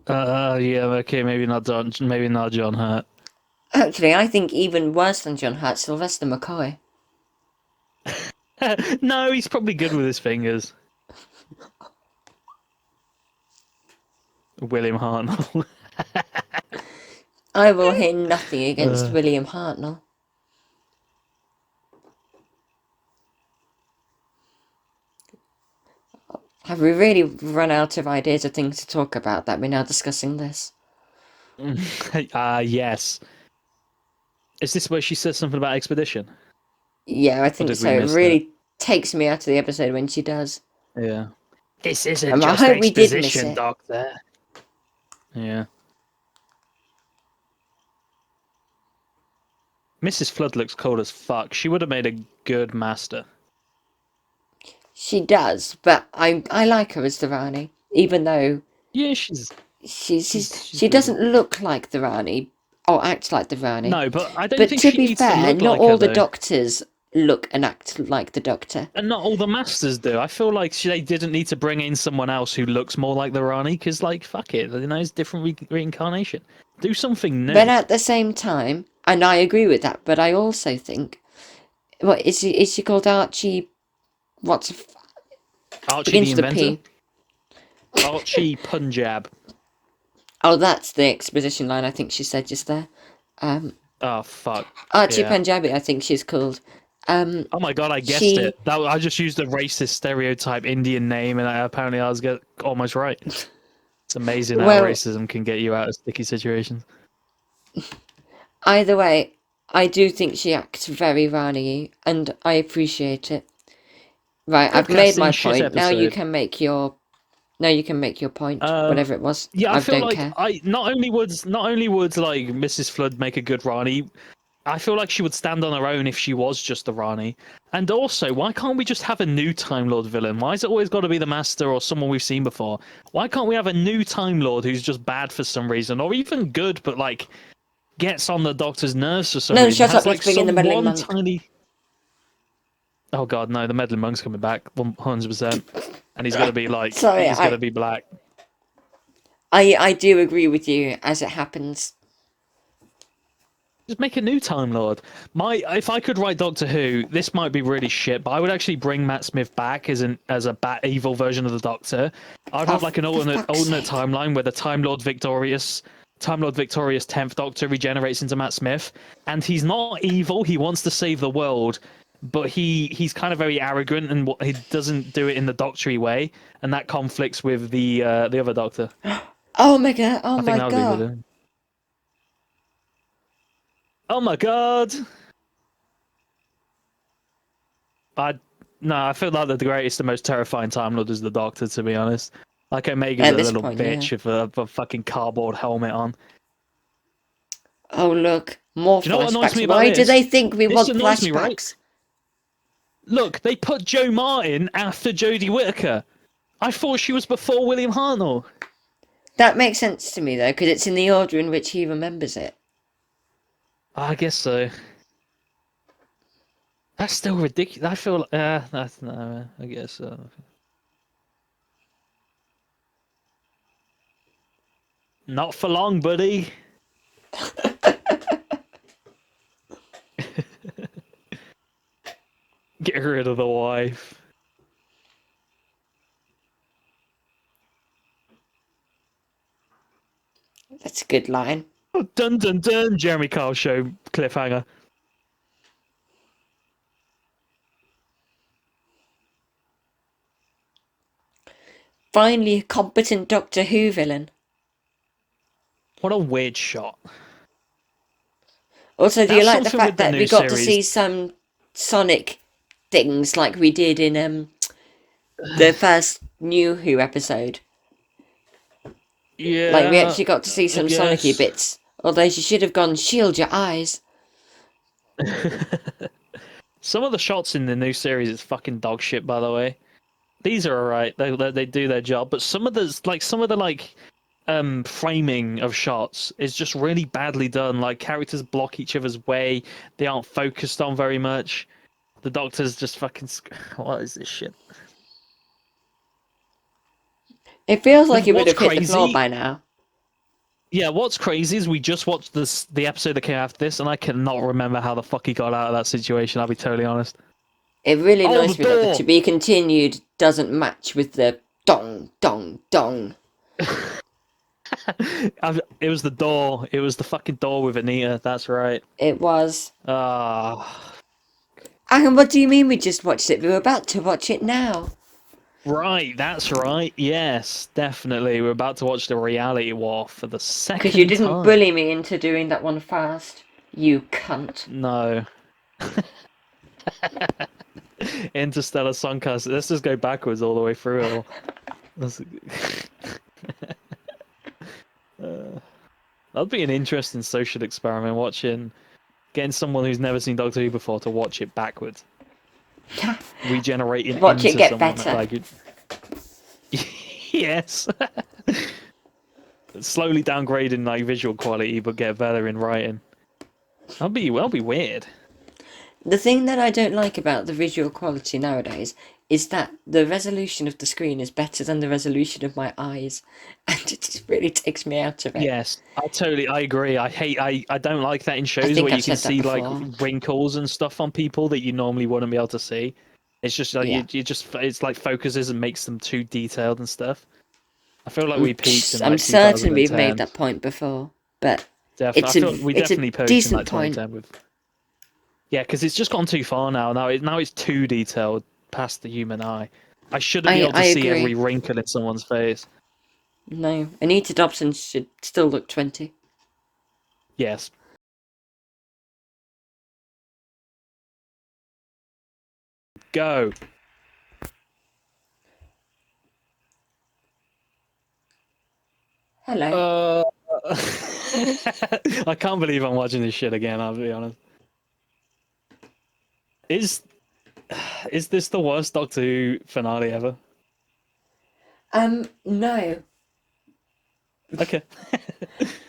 yeah, okay, maybe not John Hurt. Actually, I think even worse than John Hurt, Sylvester McCoy. No, he's probably good with his fingers. William Hartnell. I will hear nothing against Uh, William Hartnell. Have we really run out of ideas of things to talk about that we're now discussing this? yes. Is this where she says something about expedition? Yeah, I Or think did so. we It miss that? really takes me out of the episode when she does. Yeah. This isn't I just hope we did miss exposition, it. Doctor. Yeah. Mrs. Flood looks cold as fuck. She would have made a good master. She does, but I like her as the Rani, even though Yeah, she's she pretty good. doesn't look like the Rani or act like the Rani. No, but I don't But think to she be needs to fair, look not like her all the though. doctors look and act like the Doctor. And not all the masters do. I feel like they didn't need to bring in someone else who looks more like the Rani, because, like, fuck it, it's different reincarnation. Do something But new. at the same time, and I agree with that, but I also think, what is she called Archie? What's Archie the begins with a Inventor? P? Archie Punjab. Oh, that's the exposition line I think she said just there. Oh, fuck. Archie Yeah. Punjabi, I think she's called. Oh my god, I guessed She it. I just used a racist stereotype Indian name, and apparently I was almost right. It's amazing how well, racism can get you out of sticky situations. either way, I do think she acts very Rani, and I appreciate it. Right, Good I've made casting, my shit point. Now you episode. can make your. Now you can make your point. Um, Whatever it was, yeah, I I feel don't like care. I not only would like Mrs. Flood make a good Rani, I feel like she would stand on her own if she was just the Rani. And also, why can't we just have a new Time Lord villain? Why has it always got to be the Master or someone we've seen before? Why can't we have a new Time Lord who's just bad for some reason, or even good but like gets on the Doctor's nerves for some No, reason? shut Has up. Let's like bring in the some meddling one monk. tiny. Oh god, no! The meddling monk's coming back, 100%, and he's gonna be like, Sorry, he's gonna be black. I do agree with you as it happens. Just make a new Time Lord. If I could write Doctor Who, this might be really shit, but I would actually bring Matt Smith back as a bad evil version of the Doctor. I would Oh, have like an for fuck's alternate sake. timeline where the Time Lord Victorious 10th Doctor regenerates into Matt Smith, and he's not evil. He wants to save the world, but he's kind of very arrogant and he doesn't do it in the Doctory way, and that conflicts with the other Doctor. Oh my god. Oh I think my that would be god. really. Oh my god! I no, I feel like the greatest and most terrifying Time Lord is the Doctor. To be honest, like Omega's At a this little point, yeah. bitch with a fucking cardboard helmet on. Do Oh look, more you know what annoys flashbacks. me about Why do this? they think we This want annoys me, right? flashbacks? Look, they put Joe Martin after Jodie Whittaker. I thought she was before William Hartnell. That makes sense to me though, because it's in the order in which he remembers it. I guess so. That's still ridiculous. I feel. That's no. I guess so. Not for long, buddy. Get rid of the wife. That's a good line. Dun dun dun. Jeremy Kyle show cliffhanger. Finally, a competent Doctor Who villain. What a weird shot. Also, do you That's like the something fact with the that we new got to series. see some Sonic things like we did in the first New Who episode? Like we Yeah, actually got to see I some Sonic-y guess. bits. Although she should have gone, shield your eyes. Some of the shots in the new series is fucking dog shit, by the way. These are alright. They do their job, but some of the framing of shots is just really badly done. Like characters block each other's way. They aren't focused on very much. The Doctor's just fucking. What is this shit? It feels like it would What's have hit the floor crazy? by now. Yeah, what's crazy is we just watched the episode that came after this, and I cannot remember how the fuck he got out of that situation. I'll be totally honest. It really Oh, the annoys me that the to door! be continued doesn't match with the dong, dong, dong. It was the door. It was the fucking door with Anita. That's right. It was. Ah, And what do you mean we just watched it? We were about to watch it now. right. That's right. Yes, definitely. We're about to watch the reality war for the Because you second didn't time. bully me into doing that one fast. You cunt. No. Interstellar Songcast. Let's just go backwards all the way through it all. That'd be an interesting social experiment. Getting someone who's never seen Doctor Who before to watch it backwards, regenerating Watch it into get someone better. like it. Yes. Slowly downgrading like visual quality, but get better in writing. That'll be weird. The thing that I don't like about the visual quality nowadays is that the resolution of the screen is better than the resolution of my eyes. And it just really takes me out of it. Yes, I agree. I don't like that in I shows think where I've you can said that see like before. wrinkles and stuff on people that you normally wouldn't be able to see. It's just like Yeah. you just it's like focuses and makes them too detailed and stuff. I feel like we peaked in I'm like certain we've made 2010. that point before, but Definitely, I feel we it's a definitely peaked in like decent point. 2010 with. Yeah, because it's just gone too far now. Now it's too detailed past the human eye. I shouldn't be able I to see every agree. wrinkle in someone's face. No, Anita Dobson should still look 20. Yes, Go. Hello. Uh, I can't believe I'm watching this shit again. I'll be honest. Is is this the worst Doctor Who finale ever? No. Okay.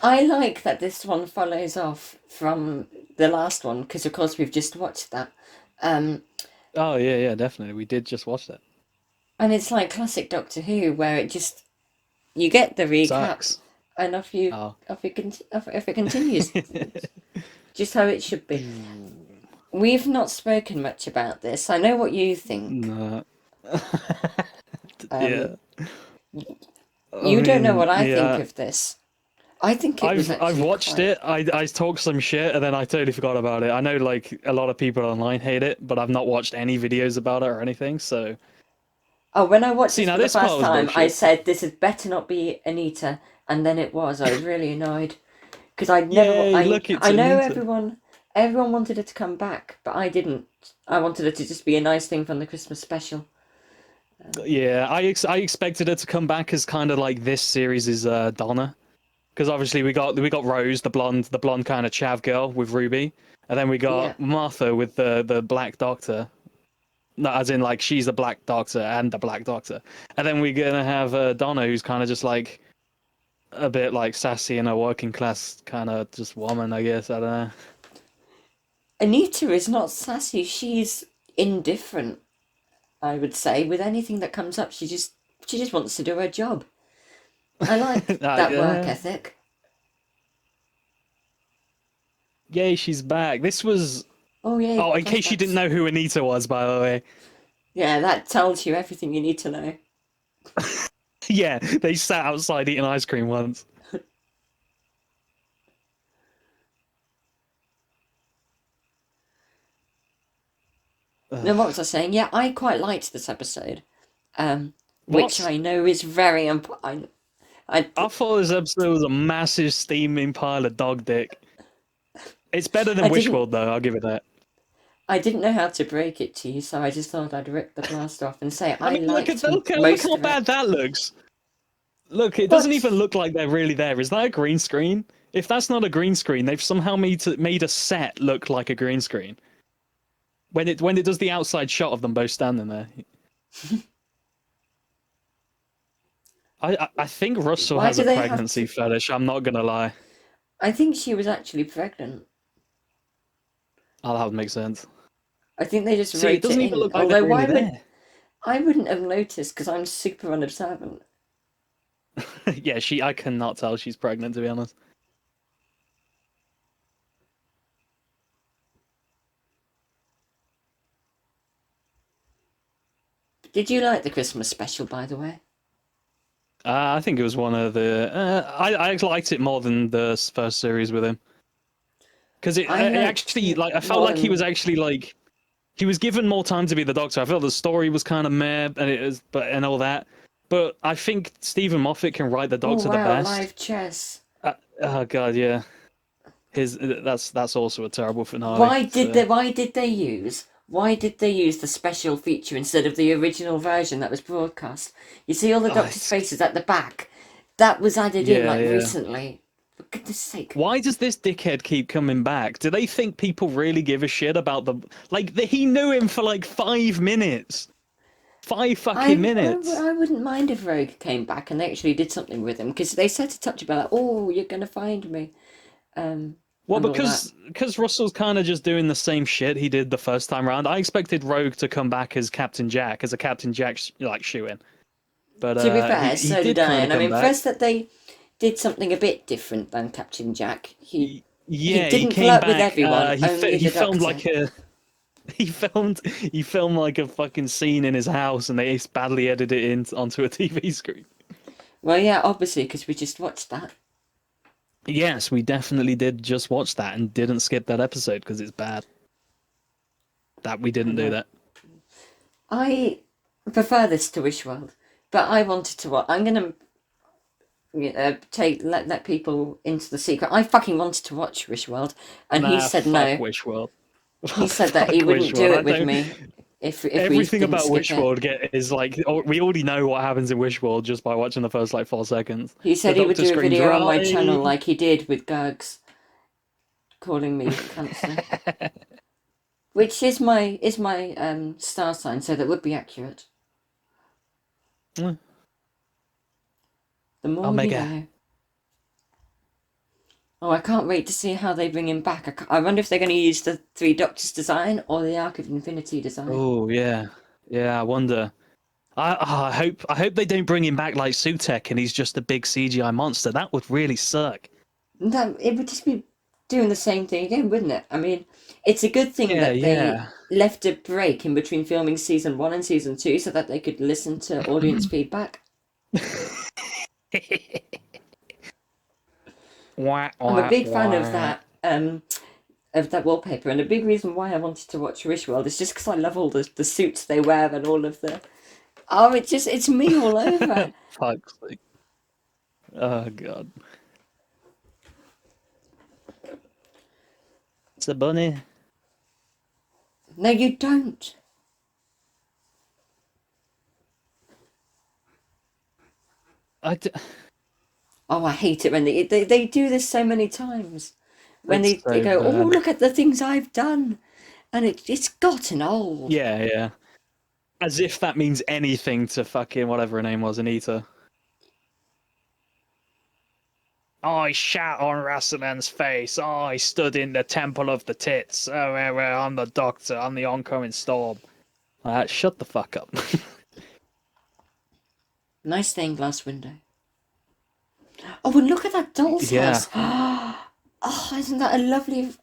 I like that this one follows off from the last one because, of course, we've just watched that. Um, Oh yeah, yeah, definitely. We did just watch that. and it's like classic Doctor Who, where it just you get the recap Sucks. and Oh. off it continues, just how it should be. We've not spoken much about this. I know what you think. No. Um, Yeah. I you don't know mean, what I think yeah. of this. I think it was I've actually watched quite. it. I talked some shit and then I totally forgot about it. I know like a lot of people online hate it, but I've not watched any videos about it or anything. So Oh, when I watched see this now for the this part first was time, I bullshit. said this had better not be Anita, and then it was. I was really annoyed because I never. Yay! Look, it's I know Anita. everyone wanted her to come back, but I didn't. I wanted her to just be a nice thing from the Christmas special. Yeah, I expected her to come back as kind of like this series is Donna, because obviously we got Rose, the blonde kind of chav girl with Ruby, and then we Yeah, got Martha with the Black Doctor. No, as in like she's the Black Doctor and the Black Doctor, and then we're gonna have Donna, who's kind of just like a bit like sassy and a working class kind of just woman, I guess. I don't know. Anita is not sassy. She's indifferent. I would say with anything that comes up, she just wants to do her job. I like that work Yeah. ethic. Uh, yay, she's back. This was. Oh yay, Oh, in case you didn't flashbacks. know who Anita was, by the way. Yeah, that tells you everything you need to know. Yeah, they sat outside eating ice cream once. Now, Ugh. what was I saying? Yeah, I quite liked this episode, which What? I know is very important. I thought this episode was a massive steaming pile of dog dick. It's better I than didn't Wishworld, though. I'll give it that. I didn't know how to break it to you, so I just thought I'd rip the blast off and say I I mean, look at liked look most how of it. bad that looks. Look, it doesn't even But look like they're really there. Is that a green screen? If that's not a green screen, they've somehow made a set look like a green screen. When it does the outside shot of them both standing there. I think Russell why has do a they have pregnancy to? fetish. I'm not gonna lie. I think she was actually pregnant. Oh, that would make sense. I think they just See, it wrote it doesn't even in. look like they're Although really there. I wouldn't have noticed because I'm super unobservant. Yeah, I cannot tell she's pregnant, to be honest. Did you like the Christmas special, by the way? I think it was one of the. I liked it more than the first series with him because I it liked actually it like I felt more like he was than. actually like he was given more time to be the Doctor. I felt the story was kind of meh and it is but and all that. But I think Stephen Moffat can write the Oh Doctor the wow, best. live chess. Oh god, yeah. His that's also a terrible finale. So Why did they use the special feature instead of the original version that was broadcast? You see all the doctors' it's, faces at the back. That was added in yeah, like yeah. recently. For goodness sake. Why does this dickhead keep coming back? Do they think people really give a shit about the he knew him for like 5 minutes, 5 fucking minutes. I wouldn't mind if Rogue came back and they actually did something with him because they said to touch about like, oh, you're gonna find me, Well, and all that. because Russell's kind of just doing the same shit he did the first time round. I expected Rogue to come back as Captain Jack, as a Captain Jack like shoe in, but To be he fair, he so did did I, kind of and I'm come back. impressed that they did something a bit different than Captain Jack. He Yeah, he didn't came flirt with back. everyone, only He the filmed Doctor. like a he filmed like a fucking scene in his house, and they badly edited it in onto a TV screen. Well, yeah, obviously, because we just watched that. Yes, we definitely did just watch that and didn't skip that episode because it's bad. That we I didn't do know. that. I prefer this to Wishworld, but I wanted to watch. I'm gonna let people into the secret. I fucking wanted to watch Wishworld, and he Nah, said fuck no. Wishworld. He said that Fuck he wouldn't Wishworld. do it with me. If we Everything didn't about skip it. Wishworld is like we already know what happens in Wishworld just by watching the first like 4 seconds. He The said he would Doctor do a screams video on my "Riley!" channel like he did with Gags calling me cancer, which is my star sign, so that would be accurate. The more you Omega. know. Oh, I can't wait to see how they bring him back. I wonder if they're going to use the Three Doctors design or the Arc of Infinity design. Oh yeah, yeah. I wonder. I hope they don't bring him back like Sutek and he's just a big CGI monster. That would really suck. No, it would just be doing the same thing again, wouldn't it? I mean, it's a good thing Yeah, that they yeah. left a break in between filming season 1 and season 2 so that they could listen to audience feedback. Wah, I'm a wah, big fan wah. of that wallpaper, and a big reason why I wanted to watch Wishworld is just because I love all the suits they wear and all of the. Oh, it's me all over. Fuck's sake. Oh god. It's a bunny. No, you don't. I d- Oh, I hate it when they do this so many times. When it's they so go, oh, bad. look at the things I've done. And it's gotten old. Yeah, yeah. As if that means anything to fucking whatever her name was, Anita. I shat on Rassilon's face. I stood in the temple of the tits. I'm the doctor. I'm the oncoming storm. Shut the fuck up. Nice stained glass window. Oh, and look at that doll's Yeah. house. Oh, isn't that a lovely...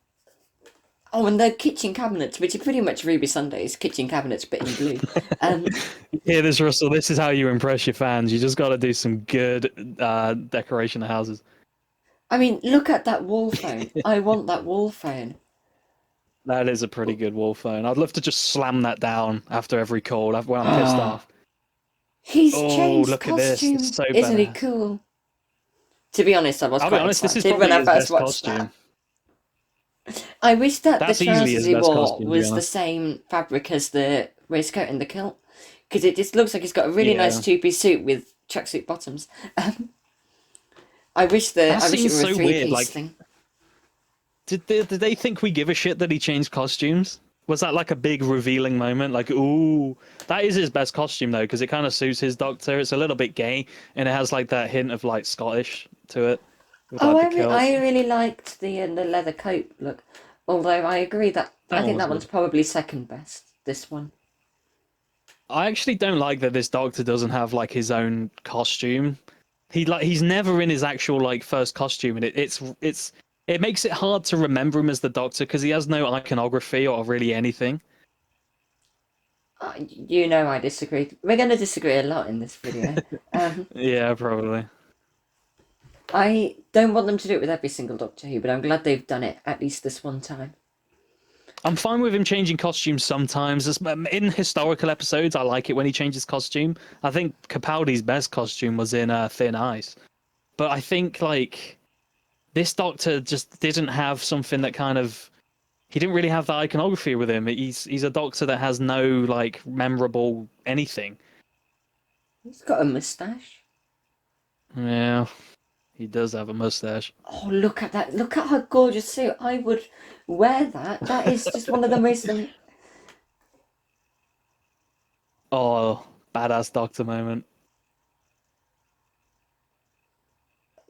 Oh, and the kitchen cabinets, which are pretty much Ruby Sunday's kitchen cabinets, but in blue. Hear this, Russell. This is how you impress your fans. You just got to do some good decoration of houses. I mean, look at that wall phone. I want that wall phone. That is a pretty good wall phone. I'd love to just slam that down after every call when I'm pissed off. He's Oh, changed look at this. It's costume. so Isn't he badass. cool? To be honest, I was I'll be quite honest, this is excited when probably I his first best watched that. costume. I wish that the That's easily trousers his he best wore costume, to be was the honest. same fabric as the waistcoat and the kilt, because it just looks like he's got a really nice Yeah. two-piece suit with tracksuit bottoms. I wish That it seems were a so weird. three-piece Like, thing. did they think we give a shit that he changed costumes? Was that like a big revealing moment? Like, ooh, that is his best costume though, because it kind of suits his Doctor. It's a little bit gay, and it has like that hint of like Scottish to it, with Oh, like the kilt. I really liked the leather coat look. Although I agree that I That one think was that one's good. probably second best. This one. I actually don't like that this Doctor doesn't have like his own costume. He's never in his actual like first costume, and it makes it hard to remember him as the Doctor because he has no iconography or really anything. You know I disagree. We're going to disagree a lot in this video. Yeah, probably. I don't want them to do it with every single Doctor Who, but I'm glad they've done it at least this one time. I'm fine with him changing costumes sometimes. In historical episodes, I like it when he changes costume. I think Capaldi's best costume was in Thin Ice. But I think, like, this Doctor just didn't have something that kind of... He didn't really have the iconography with him. He's a Doctor that has no, like, memorable anything. He's got a moustache. Yeah, he does have a mustache. Oh, look at that. Look at her gorgeous suit. I would wear that. That is just one of the most... Oh, badass Doctor moment.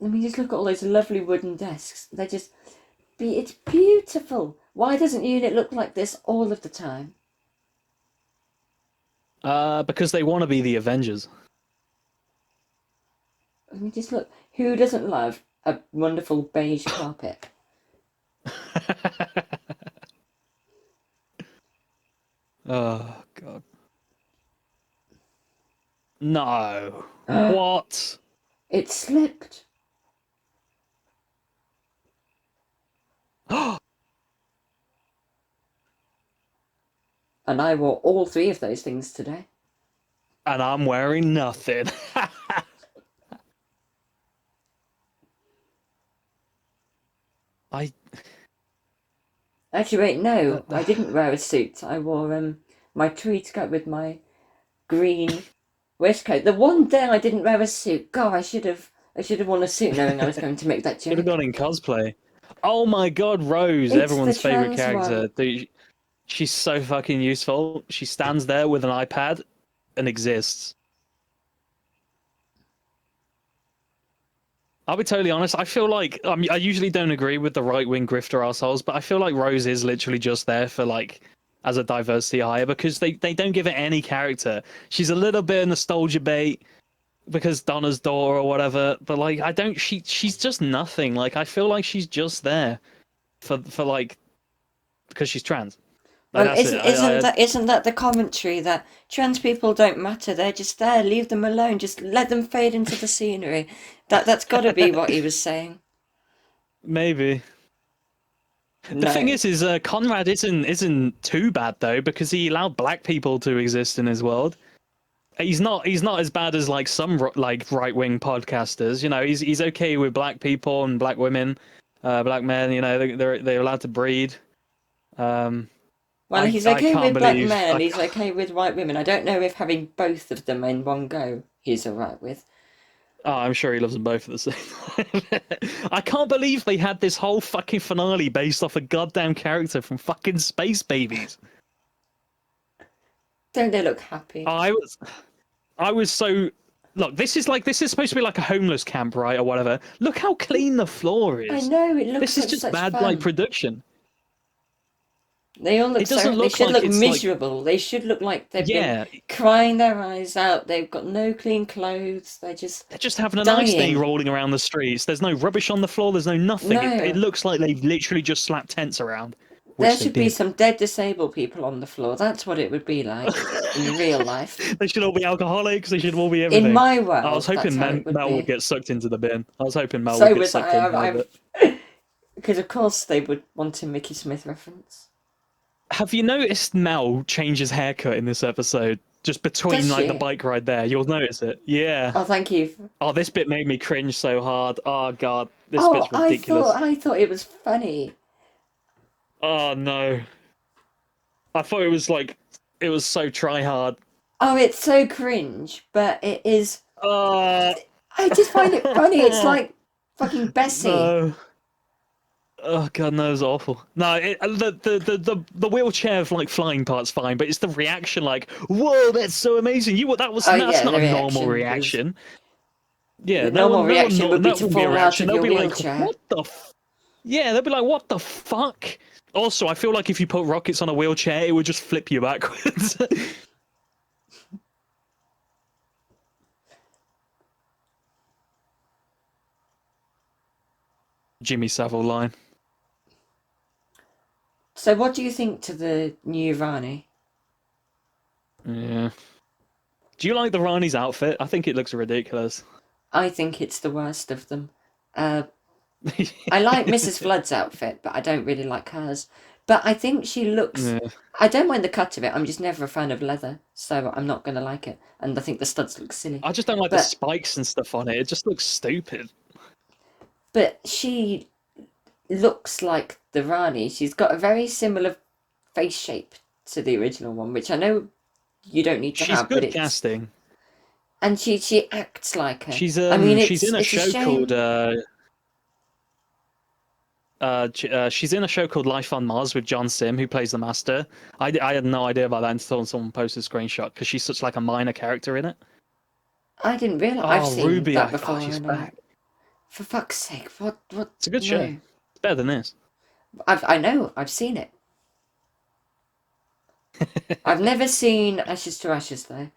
I mean, just look at all those lovely wooden desks. They're just... It's beautiful. Why doesn't Unit look like this all of the time? Because they want to be the Avengers. I mean, just look. Who doesn't love a wonderful beige carpet? Oh, God. No. What? It slipped. And And I wore all three of those things today. I'm wearing nothing. I Actually, wait, no. I didn't wear a suit. I wore my tweed skirt with my green waistcoat. The one day I didn't wear a suit. God, I should have worn a suit knowing I was going to make that Should have joke. gone in cosplay. Oh my god, Rose, It's the everyone's favorite trans character. one. Dude, she's so fucking useful. She stands there with an iPad and exists. I'll be totally honest. I feel like I usually don't agree with the right-wing grifter assholes, but I feel like Rose is literally just there for like as a diversity hire because they don't give it any character. She's a little bit of nostalgia bait because Donna's daughter or whatever, but like I don't. She's just nothing. Like I feel like she's just there for like because she's trans. Like Well, that's it. isn't that the commentary that trans people don't matter? They're just there. Leave them alone. Just let them fade into the scenery. That's got to be what he was saying. Maybe. The thing No. is Conrad isn't too bad though because he allowed black people to exist in his world. He's not as bad as like some like right wing podcasters. You know, he's okay with black people and black women, black men. You know, they're allowed to breed. Well, he's I okay can't with black believe. men and he's okay with white women. I don't know if having both of them in one go he's alright with. Oh, I'm sure he loves them both at the same time. I can't believe they had this whole fucking finale based off a goddamn character from fucking Space Babies. Don't they look happy? I was so look. This is supposed to be like a homeless camp, right, or whatever. Look how clean the floor I is. know, it looks This is like just such bad fun. like production. They all look It doesn't they look should like look it's like miserable. They should look like they've been yeah. crying their eyes out. They've got no clean clothes. They're just They're just having a nice day dying. rolling around the streets. There's no rubbish on the floor. There's no nothing. It No. looks like they've literally just slapped tents around, There which they should be did. some dead disabled people on the floor. That's what it would be like in real life. They should all be alcoholics. They should all be In everything. my I was world, that's hoping how it would Mel would be. get sucked into the bin. I was hoping Mel would So get was sucked I. in by it. Because of course they would want a Mickey Smith reference. Have you noticed Mel change his haircut in this episode? Just between Does like the she? bike ride there, you'll notice it. Yeah. Oh, thank you. Oh, this bit made me cringe so hard. Oh god, this Oh, bit's ridiculous. I thought it was funny. Oh no, I thought it was so try hard. Oh, it's so cringe, but it is. Uh, I just find it funny. It's like fucking Bessie. no. Oh god, no, it was awful. No, the wheelchair like flying part's fine, but it's the reaction like, whoa, that's so amazing. Oh That's yeah, not the a normal reaction was. reaction. Yeah, The normal no reaction would be that to wouldn't be a fall out reaction. of They'll your be like, wheelchair. what the? Yeah, they'll be like, what the fuck? Also, I feel like if you put rockets on a wheelchair, it would just flip you backwards. Jimmy Savile line. So, what do you think to the new Rani? Yeah. Do you like the Rani's outfit? I think it looks ridiculous. I think it's the worst of them. I like Mrs. Flood's outfit, but I don't really like hers. But I think she looks. Yeah. I don't mind the cut of it. I'm just never a fan of leather, so I'm not going to like it. And I think the studs look silly. I just don't like the But spikes and stuff on it. It just looks stupid. but she looks like the Rani. She's got a very similar face shape to the original one, which I know you don't need to She's have, but good it's. casting. And she acts like her. She's I mean, she's in a it's show shame. called she's in a show called Life on Mars with John Sim, who plays the Master. I had no idea about that until someone posted a screenshot because she's such like a minor character in it. I didn't realise. I've Oh, seen Ruby! that before. She's And I'm back. like, for fuck's sake, what? It's a good show. No. It's better than this. I know. I've seen it. I've never seen Ashes to Ashes though.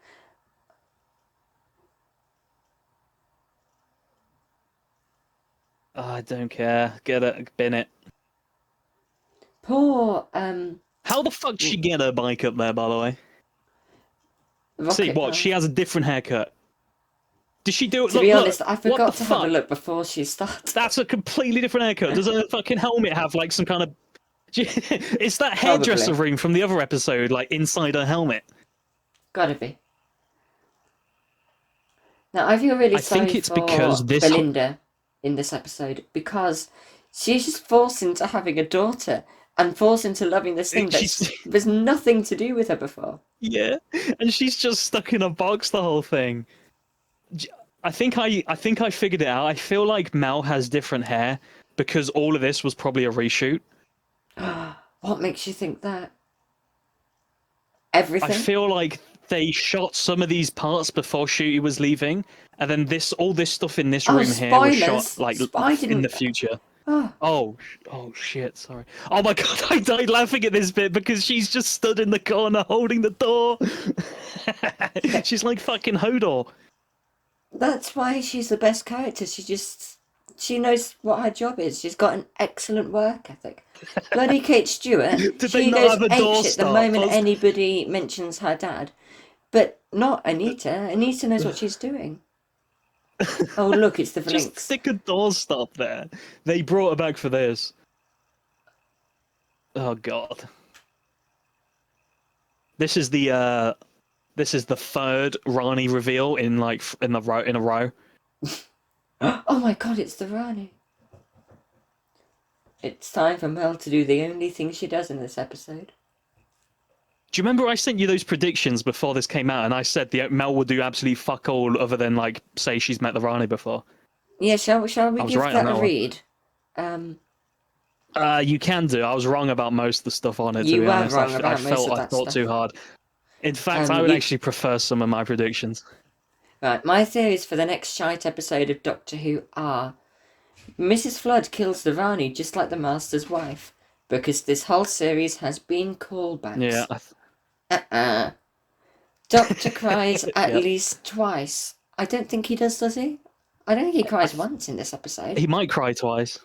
Oh, I don't care. Get it, bin it. Poor How the fuck did she get her bike up there, by the way? See Rocket what? Man. She has a different haircut. Did she do it? To Look, be look, honest, I what forgot the to have a fuck? look before she started. That's a completely different haircut. Does her fucking helmet have like some kind of? It's that hairdresser Probably. room from the other episode, like inside her helmet. Gotta be. Now I feel really I think sorry it's for because this Belinda in this episode because she's just forced into having a daughter and forced into loving this thing that she's was nothing to do with her before. Yeah, and she's just stuck in a box the whole thing. I think I figured it out. I feel like Mel has different hair because all of this was probably a reshoot. What makes you think that? I Everything? feel like they shot some of these parts before Shooty was leaving, and then all this stuff in this Oh, room here was shot spoilers! like I in the didn't. future. Oh, Oh shit! Sorry. Oh my god! I died laughing at this bit because she's just stood in the corner holding the door. yeah. She's like fucking Hodor. That's why she's the best character. She knows what her job is. She's got an excellent work ethic. Bloody Kate Stewart, Did they she not goes have a door apeshit the stop? moment anybody mentions her dad. But not Anita. Anita knows what she's doing. Oh, look, it's the Just Vlinks. stick a door stop there. They brought her back for this. Oh god. This is the third Rani reveal in like in a row. Oh my god, it's the Rani. It's time for Mel to do the only thing she does in this episode. Do you remember I sent you those predictions before this came out, and I said the Mel will do absolutely fuck all other than like say she's met the Rani before? Yeah, shall we I was give right on that a that one. read? Um, You can do. I was wrong about most of the stuff on it. To you be were honest, wrong I about most felt of I that thought stuff. too hard. In fact, I would You actually prefer some of my predictions. right. My theories for the next shite episode of Doctor Who are: Mrs. Flood kills the Rani just like the Master's wife, because this whole series has been Yeah. callbacks. Doctor cries at Yep. least twice. I don't think he does he? I don't think he cries once in this episode. He might cry twice.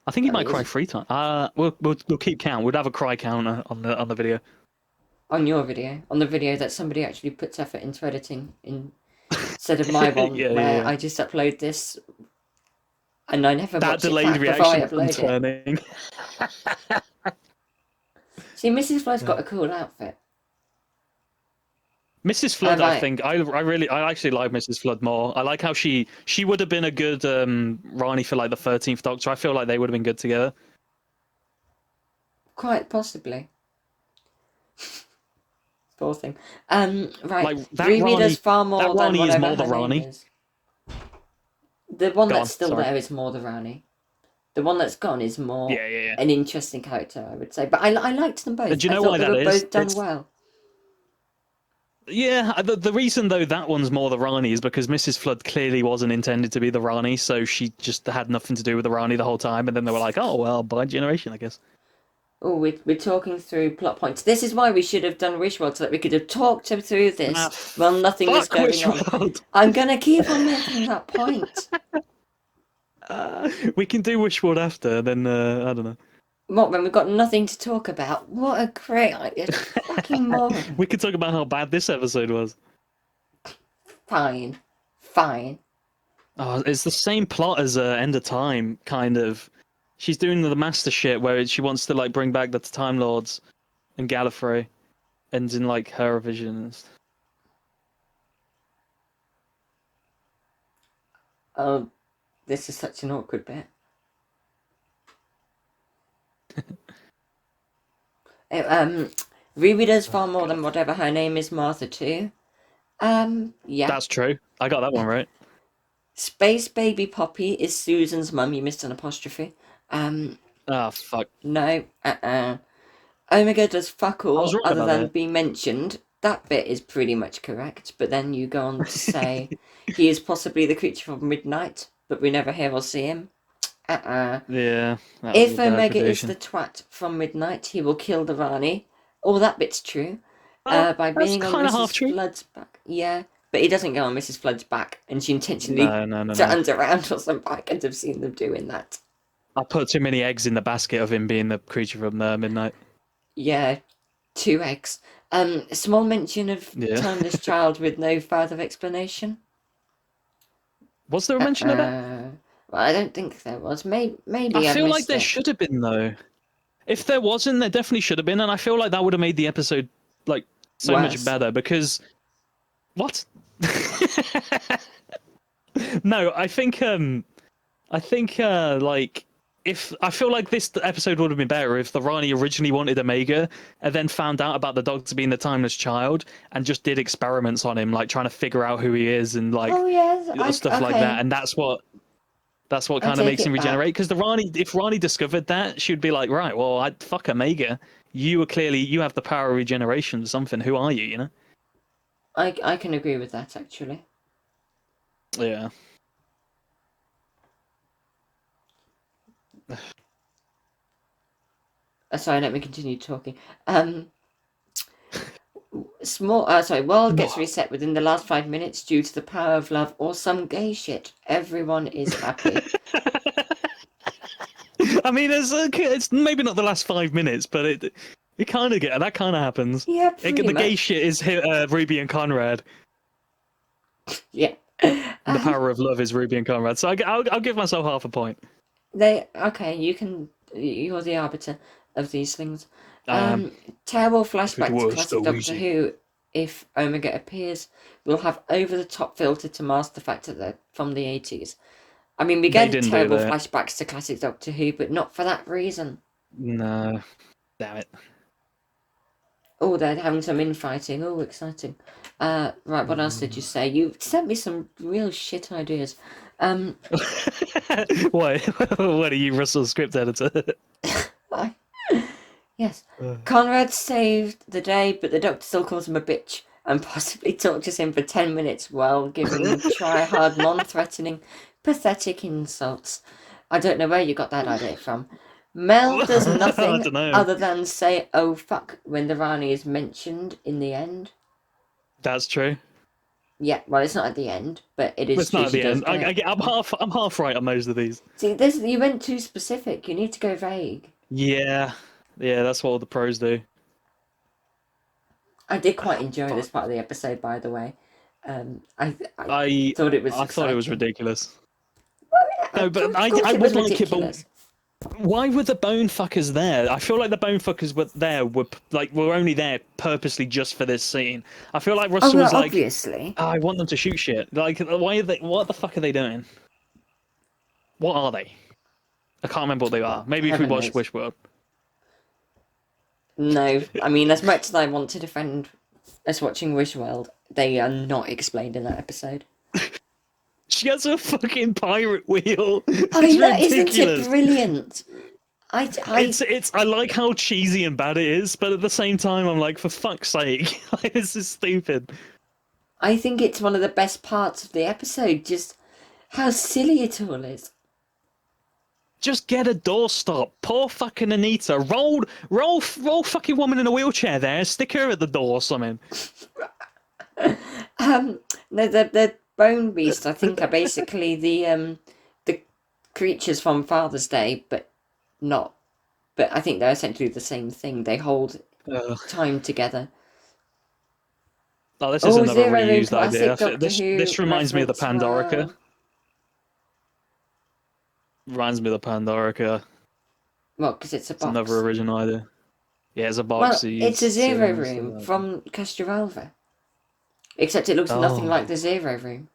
I think he I might mean, cry 3 times. We'll keep count. We'll have a cry counter on the video. on your video, on the video that somebody actually puts effort into editing, instead of my one where Yeah. I just upload this and I never That watch it delayed back before I reaction from upload it. turning. See, Mrs. Flood's got Yeah. a cool outfit. Mrs. Flood, I Right, think I actually like Mrs. Flood more. I like how she would have been a good Rani for like the 13th Doctor. I feel like they would have been good together. quite possibly. Poor thing. Right. Like Riri does far more than Rani is whatever more the her name Rani. is. The one Go that's on, still sorry. there is more the Rani. The one that's gone is more Yeah. an interesting character, I would say. But I liked them both. Do you I know thought why they that were is? both done well. Yeah, the reason though that one's more the Rani is because Mrs. Flood clearly wasn't intended to be the Rani, so she just had nothing to do with the Rani the whole time, and then they were like, oh well, by generation, I guess. Oh, we're talking through plot points. This is why we should have done Wishworld, so that we could have talked him through this while nothing was Fuck going on. Wishworld. I'm going to keep on making that point. We can do Wishworld after, then I don't know. What, when we've got nothing to talk about? What a great idea. Fucking moron. We could talk about how bad this episode was. Fine. Fine. Oh, it's the same plot as End of Time, kind of. She's doing the master shit where she wants to like bring back the Time Lords and Gallifrey, ends in like her visions. Oh, this is such an awkward bit. Riri does far more than whatever her name is, Martha too. Yeah. That's true. I got that one right. Space Baby Poppy is Susan's mum. You missed an apostrophe. Ah, fuck. No. Omega does fuck I was all wrong other about than that. be mentioned. That bit is pretty much correct, but then you go on to say he is possibly the creature from Midnight, but we never hear or see him. Yeah. That was If a bad Omega is prediction. the twat from Midnight, he will kill the Rani. Oh, that bit's true. Oh, By that's being on kind of half Mrs. true. Flood's back. Yeah, but he doesn't go on Mrs. Flood's back, and she intentionally No. turns around or something. I could have seen them doing that. I put too many eggs in the basket of him being the creature from Midnight. Yeah, 2 eggs. Small mention of Yeah. timeless child with no further explanation. Was there a mention of that? Well, I don't think there was. Maybe I I feel like missed there it. should have been though. If there wasn't, there definitely should have been, and I feel like that would have made the episode like so much Worse. better because what? No, I think like if I feel like this episode would have been better if the Rani originally wanted Omega and then found out about the Doctor being the timeless child and just did experiments on him, like trying to figure out who he is and like Oh yes, stuff like that, okay. and that's what I kind of take makes him it back. regenerate. Because the Rani, if Rani discovered that, she'd be like, right, well, I fuck Omega. You are clearly you have the power of regeneration or something. Who are you? You know? I can agree with that actually. Yeah. Sorry, let me continue talking. World gets reset within the last 5 minutes due to the power of love or some gay shit. Everyone is happy. I mean, it's maybe not the last 5 minutes, but it kind of that kind of happens. Yeah, pretty The gay much. shit is Ruby and Conrad. Yeah. The power of love is Ruby and Conrad. So I'll give myself half a point. Okay, you're the arbiter of these things. I am. Terrible If it flashback to was classic so Doctor easy. Who. If Omega appears, we'll have over the top filter to mask the fact that they're from the 80s. I mean, we They get didn't do terrible that. flashbacks to classic Doctor Who, but not for that reason. No. Damn it. Oh, they're having some infighting. Oh, exciting. Right, what else did you say? You sent me some real shit ideas. What? What are you, Russell, script editor? Yes. Conrad saved the day, but the Doctor still calls him a bitch and possibly tortures him for 10 minutes while giving try-hard, non-threatening, pathetic insults. I don't know where you got that idea from. Mel does I nothing don't know. other than say, oh fuck, when the Rani is mentioned in the end. That's true. Yeah, well, it's not at the end, but it is It's true. not at She the does end. get. I'm half right on most of these. See, this you went too specific. You need to go vague. Yeah. Yeah, that's what all the pros do. I did quite enjoy But this part of the episode, by the way. I I thought it was I thought it was exciting. ridiculous. Yeah, No, but of course I it was would like it, but ridiculous. why were the bone fuckers there? I feel like the bone fuckers were only there purposely just for this scene. I feel like Oh Russell well, was like, obviously. oh, I want them to shoot shit. Like, why are they? What the fuck are they doing? What are they? I can't remember what they are. Well, Maybe if we heaven watched knows. Wishworld. No, I mean, as much as I want to defend us watching Wishworld, they are not explained in that episode. She has a fucking pirate wheel. I It's know, isn't it ridiculous. brilliant? It's. I like how cheesy and bad it is, but at the same time, I'm like, for fuck's sake, like, this is stupid. I think it's one of the best parts of the episode. Just how silly it all is. Just get a doorstop. Poor fucking Anita. Roll fucking woman in a wheelchair there. Stick her at the door or something. No, the bone beasts, I think, are basically the creatures from Father's Day, but not. But I think they're essentially the same thing. They hold time together. Oh, this is Oh, another Zero Room reused idea. classic Doctor Who This reminds me of the reference. Pandorica. Wow. Reminds me of the Pandorica. Well, because it's a It's another box. original idea. Yeah, it's a box. Well, He it's a used Zero to Room like. from Castrovalva. Except it looks nothing Oh like the Zero Room.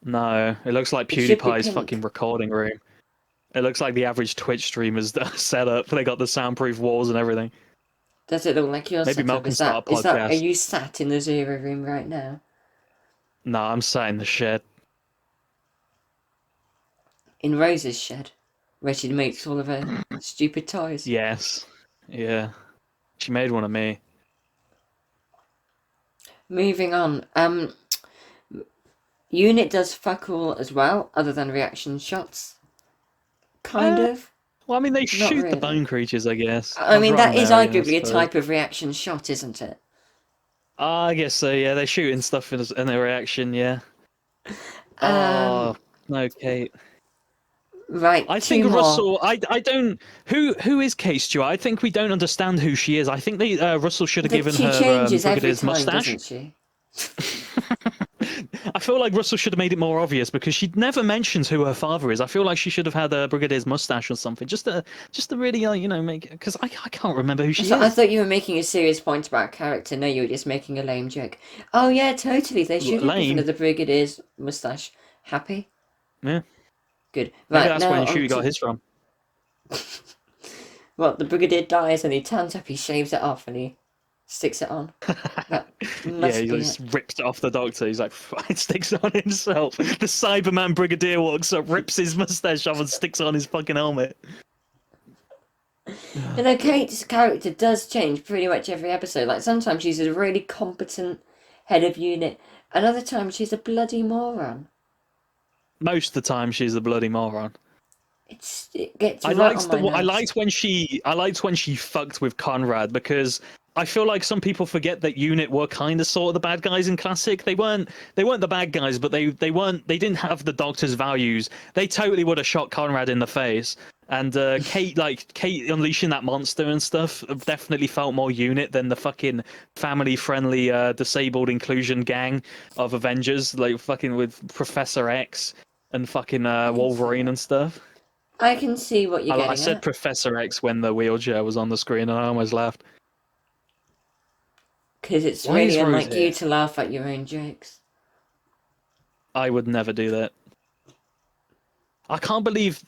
no, it looks like It should be PewDiePie's pink. fucking recording room. It looks like the average Twitch streamer's setup. They got the soundproof walls and everything. Does it look like your Maybe Mel setup? can start a Are podcast. you sat in the Zero Room right now? No, I'm sat in the shed. In Rose's shed, where she makes all of her stupid toys. Yes. Yeah. She made one of me. Moving on. Unit does fuck all as well, other than reaction shots. Kind Uh, of. well, I mean, they Not shoot the really. bone creatures, I guess. I I'd mean, run that is there, I arguably a suppose. type of reaction shot, isn't it? I guess so, yeah. They're shooting stuff in their reaction, yeah. Um, Oh, no, Kate. right, I two think more. Russell. I don't. Who is Kate Stewart? I think we don't understand who she is. I think they Russell should have That given she her changes every Brigadier's time, mustache. doesn't she? I feel like Russell should have made it more obvious because she never mentions who her father is. I feel like she should have had a Brigadier's mustache or something, just to really, make. Because I can't remember who she I is. thought you were making a serious point about character. No, you were just making a lame joke. Oh yeah, totally. They should have given her Lame. the Brigadier's mustache. Happy? Yeah. Good. Maybe Right, that's now when on Shooty got to his from. Well, the Brigadier dies and he turns up, he shaves it off and he sticks it on. That Yeah, must he be just it. rips it off the Doctor. He's like, it sticks it on himself. The Cyberman Brigadier walks up, rips his mustache off, and sticks it on his fucking helmet. You know, Kate's character does change pretty much every episode. Like, sometimes she's a really competent head of unit, and other times she's a bloody moron. Most of the time, she's a bloody moron. It gets right on my nerves. I liked when she fucked with Conrad, because I feel like some people forget that Unit were kind of sort of the bad guys in Classic. They weren't the bad guys, but they didn't have the Doctor's values. They totally would have shot Conrad in the face. And Kate unleashing that monster and stuff definitely felt more Unit than the fucking family-friendly disabled inclusion gang of Avengers, like fucking with Professor X and fucking I can see Wolverine that. and stuff. I can see what you're I getting said at. Professor X when the wheelchair was on the screen, and I almost laughed. Because it's Why really is Rose unlike you here? to laugh at your own jokes. I would never do that. I can't believe.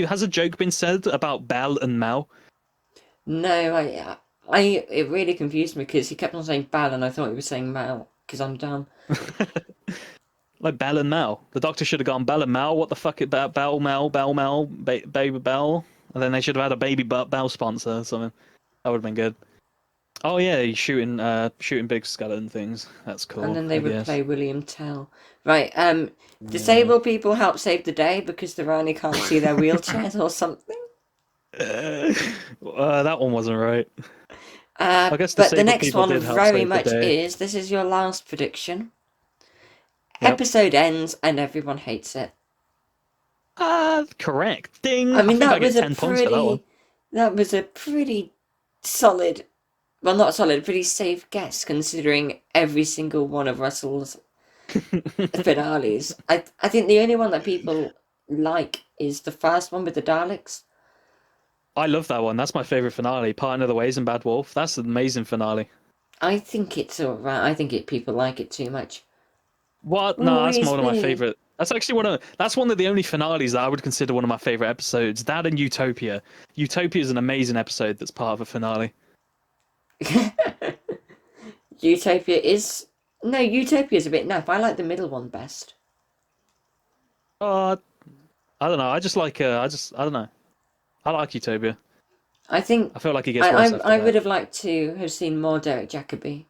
Has a joke been said about Belle and Mel? No, it really confused me because he kept on saying Bal and I thought he was saying Mal because I'm dumb. Like Belle and Mel. The Doctor should have gone Belle and Mel. What the fuck about Belle Mel, Belle Mel, Baby Belle? And then they should have had a Baby Belle sponsor or something. That would have been good. Oh yeah, he's shooting big skeleton things. That's And cool, then they I would guess. play William Tell. Right, Yeah. disabled people help save the day because the Rani can't see their wheelchairs or something. That one wasn't right. I guess But the disabled next people one did help very save the much day. is, this is your last prediction. Yep. Episode ends and everyone hates it. Correct. Ding. I I mean, think I get 10 points for that one. that was a pretty solid, well, not solid, pretty safe guess considering every single one of Russell's finales. I think the only one that people like is the first one with the Daleks. I love that one. That's my favorite finale. Part of the Ways and Bad Wolf. That's an amazing finale. I think it's alright. I think people like it too much. What? No, that's Always one of my be. favorite. That's actually one of the only finales that I would consider one of my favorite episodes. That and Utopia. Utopia is an amazing episode that's part of a finale. Utopia is. No, Utopia is a bit naff. I like the middle one best. Uh, I don't know. I don't know. I like Utopia. I think I feel like he gets worse after I would that. have liked to have seen more Derek Jacobi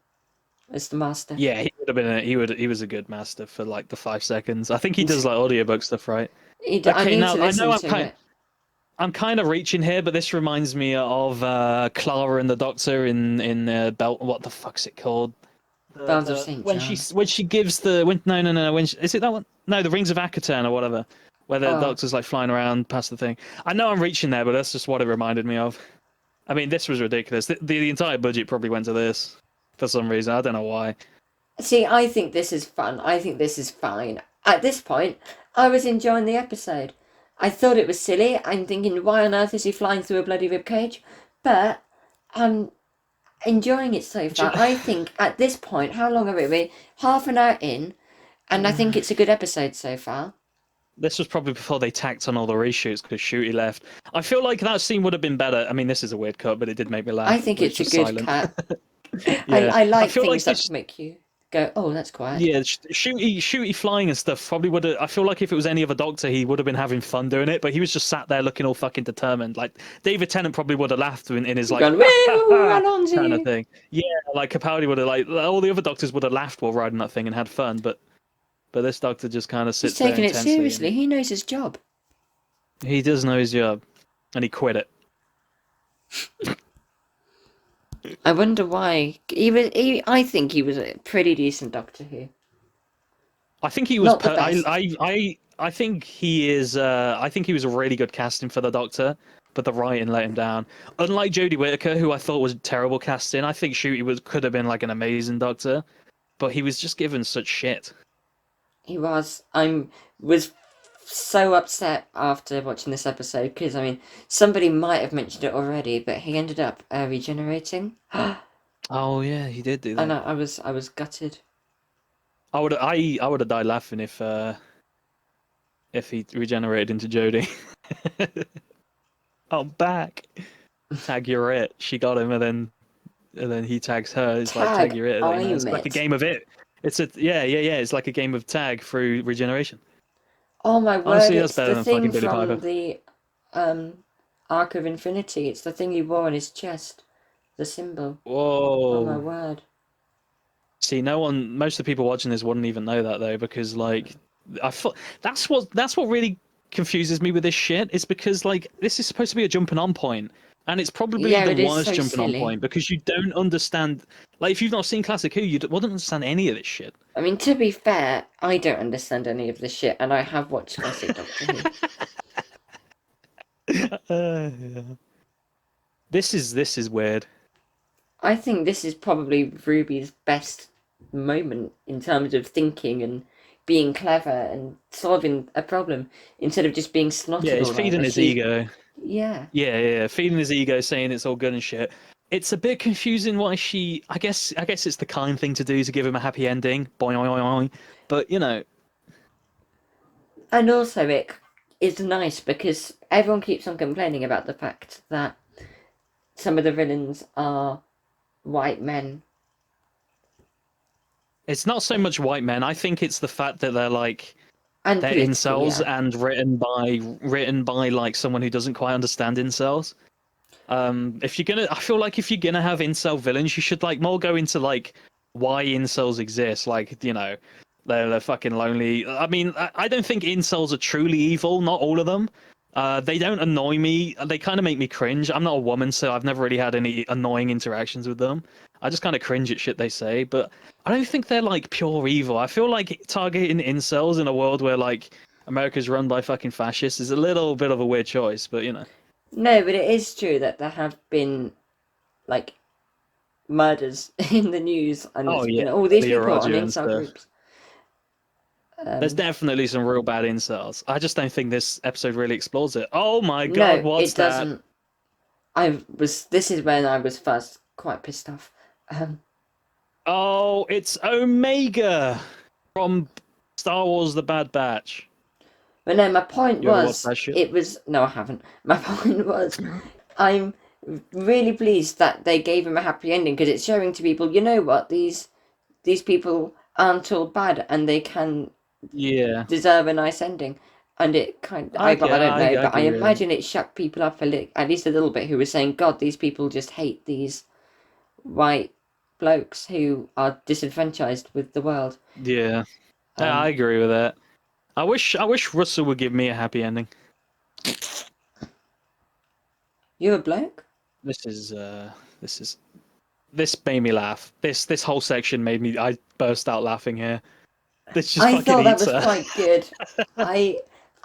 as the master. Yeah, he would have been he was a good master for like the 5 seconds. I think he does like audiobook stuff, right? I Okay, need now to I know listen to it. I'm kind of reaching here, but this reminds me of Clara and the Doctor in Belt. What the fuck's it called? Bells of St. John. When she gives the when no when is it that one? No, the Rings of Akaton or whatever, where the Oh, Doctor's like flying around past the thing. I know I'm reaching there, but that's just what it reminded me of. I mean, this was ridiculous. The entire budget probably went to this for some reason. I don't know why. see, I think this is fun. I think this is fine. At this point, I was enjoying the episode. I thought it was silly. I'm thinking, why on earth is he flying through a bloody rib cage? But I'm enjoying it so far. I think at this point, how long are we? Half an hour in, and I think it's a good episode so far. This was probably before they tacked on all the reshoots because Shooty left. I feel like that scene would have been better. I mean, this is a weird cut, but it did make me I laugh. think It's it's a just good silent. cut. Yeah, I I like feel like things that this. make you go, oh, that's quiet. Yeah, shooty flying and stuff probably would have. I feel like if it was any other Doctor, he would have been having fun doing it, but he was just sat there looking all fucking determined. Like David Tennant probably would have laughed in his You've like gone, ha ha woo, ha kind of Alonzi. thing. Yeah, like Capaldi would have like all the other Doctors would have laughed while riding that thing and had fun, but this Doctor just kind of He's sits there taking it intensely seriously. and He knows his job. he does know his job, and he quit it. I wonder why. I think he was a pretty decent Doctor Who. I think he was. Not the best. I think he is. I think he was a really good casting for the Doctor, but the writing let him down. Unlike Jodie Whittaker, who I thought was terrible casting, I think Shooty could have been like an amazing Doctor, but he was just given such shit. He was. Was so upset after watching this episode because I mean somebody might have mentioned it already, but he ended up regenerating, and Oh yeah, he did do that. I was gutted. I would have died laughing if he regenerated into Jodie. I'm back. Tag, you're it. She got him, and then he tags her. It's like tag, Tag, you're it. You know, it's I'm like a it. game of it. It's a yeah. It's like a game of tag through regeneration. Oh my word, Honestly, that's it's better the than thing fucking Billy from Piper. the um Arc of Infinity. It's the thing he wore on his chest. The symbol. Oh my Whoa. word. See, most of the people watching this wouldn't even know that though, because like, I thought that's what really confuses me with this shit. Is because like this is supposed to be a jumping on point, and it's probably Yeah, the it is worst so jumping on silly. point because you don't understand. Like, if you've not seen Classic Who, wouldn't understand any of this shit. I mean, to be fair, I don't understand any of this shit, and I have watched classic Doctor Who. Yeah. This is weird. I think this is probably Ruby's best moment in terms of thinking and being clever and solving a problem instead of just being Yeah, snotted he's all over. feeding his She's, ego. yeah. Yeah, feeding his ego, saying it's all good and shit. It's a bit confusing why she. I guess it's the kind thing to do to give him a happy ending. Boing, boing, boing, boing. But And also, it is nice because everyone keeps on complaining about the fact that some of the villains are white men. it's not so much white men. I think it's the fact that And they're political, incels yeah. and written by like someone who doesn't quite understand incels. If you're gonna, I feel like if you're gonna have incel villains, you should like more go into like why incels exist. Like, they're fucking lonely. I mean, I don't think incels are truly evil. Not all of them. They don't annoy me. They kind of make me cringe. I'm not a woman, so I've never really had any annoying interactions with them. I just kind of cringe at shit they say, but I don't think they're like pure evil. I feel like targeting incels in a world where like America's run by fucking fascists is a little bit of a weird choice, but No, but it is true that there have been, like, murders in the news, and Oh it's yeah, been all these Leah people on Roger and incel stuff. groups. There's Um, definitely some real bad incels. I just don't think this episode really explores it. Oh my god, no, what's it that? doesn't. I was. This is when I was first quite pissed off. Um, Oh, it's Omega from Star Wars: The Bad Batch. but no, my point You ever watch was, that shit? it was no, I haven't. My point was, I'm really pleased that they gave him a happy ending because it's showing to people, you know what, these people aren't all bad and they can Yeah, deserve a nice ending. And it kind I well, I get, don't I, know, I but I agree with that. imagine it shut people up at least a little bit who were saying, God, these people just hate these white blokes who are disenfranchised with the world. Yeah, I Um, agree with that. I wish Russell would give me a happy ending. you a bloke? This is, this is, this made me laugh. This whole section made me. I burst out laughing here. This just I fucking thought that eats was her. quite good. I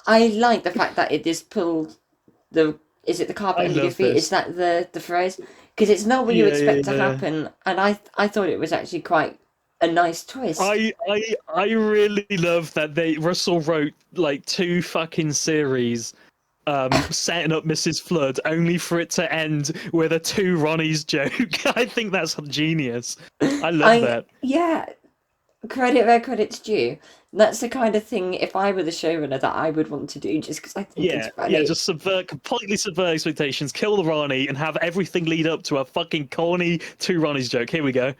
I like the fact that it just pulled the is it the carpet I under your love feet? Is this. that the phrase? Because it's not what you Yeah, expect yeah, to yeah. happen, and I thought it was actually quite a nice twist. I really love that Russell wrote like two fucking series setting up Mrs. Flood only for it to end with a two Ronnies joke. I think that's genius. I love I that. yeah, credit where credit's due. That's the kind of thing if I were the showrunner that I would want to do, just because I think it's Yeah, funny. just completely subvert expectations, kill the Ronnie, and have everything lead up to a fucking corny two Ronnies joke. Here we go.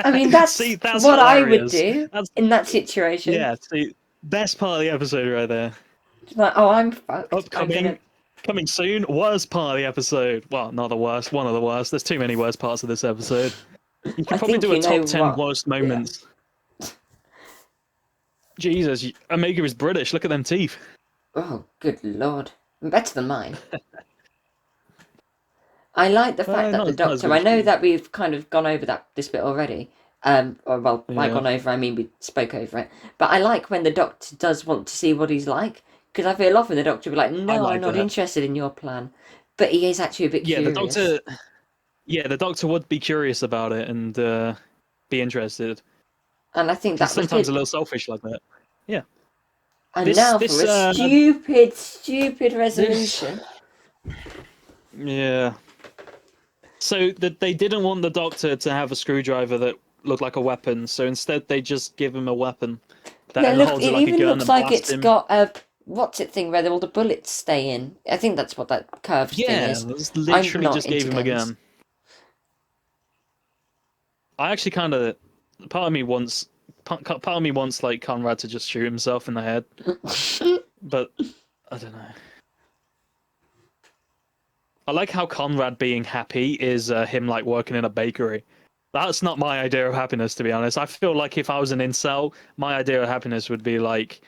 I mean, that's See, that's what I would hilarious. do That's in that situation. Yeah, see, best part of the episode right there. It's like, oh, I'm fucked. I'm Upcoming, gonna. coming soon, worst part of the episode. Well, not the worst, one of the worst. There's too many worst parts of this episode. You I could probably think do a you know top 10 what. worst Yeah. moments. Jesus, Omega is British. Look at them teeth. Oh, good lord. Better than mine. I like the fact that Not the not as Doctor. good I as know you. that we've kind of gone over this bit already. Or well, by Yeah, gone over, I mean we spoke over it. But I like when the Doctor does want to see what he's like, because I feel often the Doctor will be like, I "No, I'm like not that. interested in your plan," but he is actually a bit Yeah, the curious, Doctor. Yeah, the Doctor would be curious about it and be interested. and I think He's that was sometimes a good. little selfish like that. Yeah. And This now for this a stupid this. resolution. Yeah. So that they didn't want the Doctor to have a screwdriver that looked like a weapon, so instead they just give him a weapon. No, that look, holds it it like a even gun looks and like blasts it's him. got a what's it thing where all the bullets stay in. I think that's what that curved thing Yeah, is. that's I'm literally not just gave into him a guns. gun. I actually kind of part of me wants like Conrad to just shoot himself in the head, but I don't know. I like how Conrad being happy is him like working in a bakery. That's not my idea of happiness, to be honest. I feel like if I was an incel, my idea of happiness would be like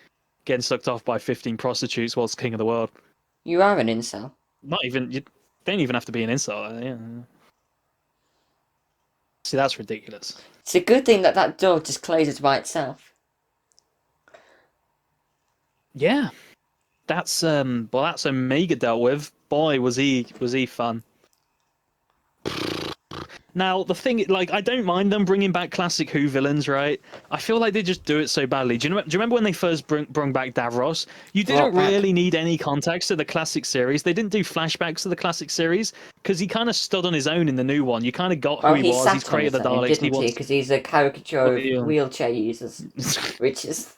getting sucked off by 15 prostitutes whilst king of the world. You are an incel. Not even you don't even have to be an incel. Yeah. See, that's ridiculous. It's a good thing that that door just closes by itself. Yeah, that's Omega dealt with. Boy, was he fun. Now, the thing, like, I don't mind them bringing back classic Who villains, right? I feel like they just do it so badly. Do you remember when they first brung back Davros? You didn't Brought back. really need any context to the classic series. They didn't do flashbacks to the classic series because he kind of stood on his own in the new one. You kind of got who Well, he he was. He's sat on created his the own, Daleks. He didn't he? wants. Because he's a caricature Well, of wheelchair users, which is.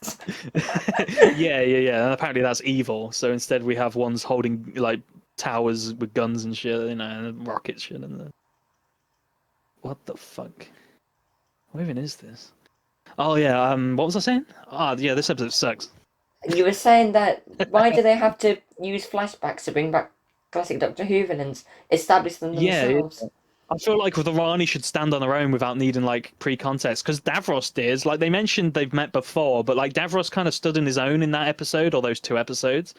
yeah. And apparently that's evil. So instead, we have ones holding like towers with guns and shit, and rocket shit, and what the fuck? What even is this? Oh yeah, what was I saying? Yeah, this episode sucks. You were saying that why do they have to use flashbacks to bring back classic Doctor Who villains? Establish them Yeah. themselves. I feel like the Rani should stand on their own without needing like pre-context because Davros did. Like they mentioned they've met before, but like Davros kind of stood on his own in that episode or those two episodes.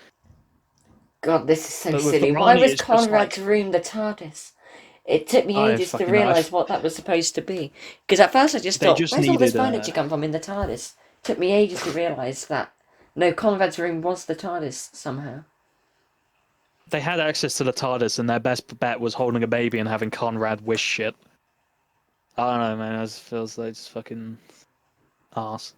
God, this is so But with the silly. Why Rani, was it's just Conrad's like room the TARDIS? It took me I ages to fucking know. realise what that was supposed to be. Because at first I just They thought, just where's all this needed furniture come from in the TARDIS? Took me ages to realise that. No, Conrad's room was the TARDIS somehow. they had access to the TARDIS, and their best bet was holding a baby and having Conrad wish shit. I don't know, man. It just feels like just fucking arse.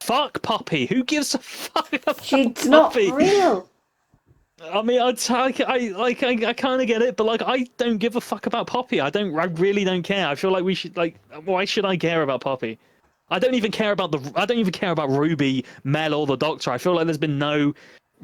Fuck Poppy. Who gives a fuck about She's not Poppy? real. I mean, I kind of get it, but like, I don't give a fuck about Poppy. I really don't care. I feel like we should like, why should I care about Poppy? I don't even care about Ruby, Mel, or the Doctor. I feel like there's been no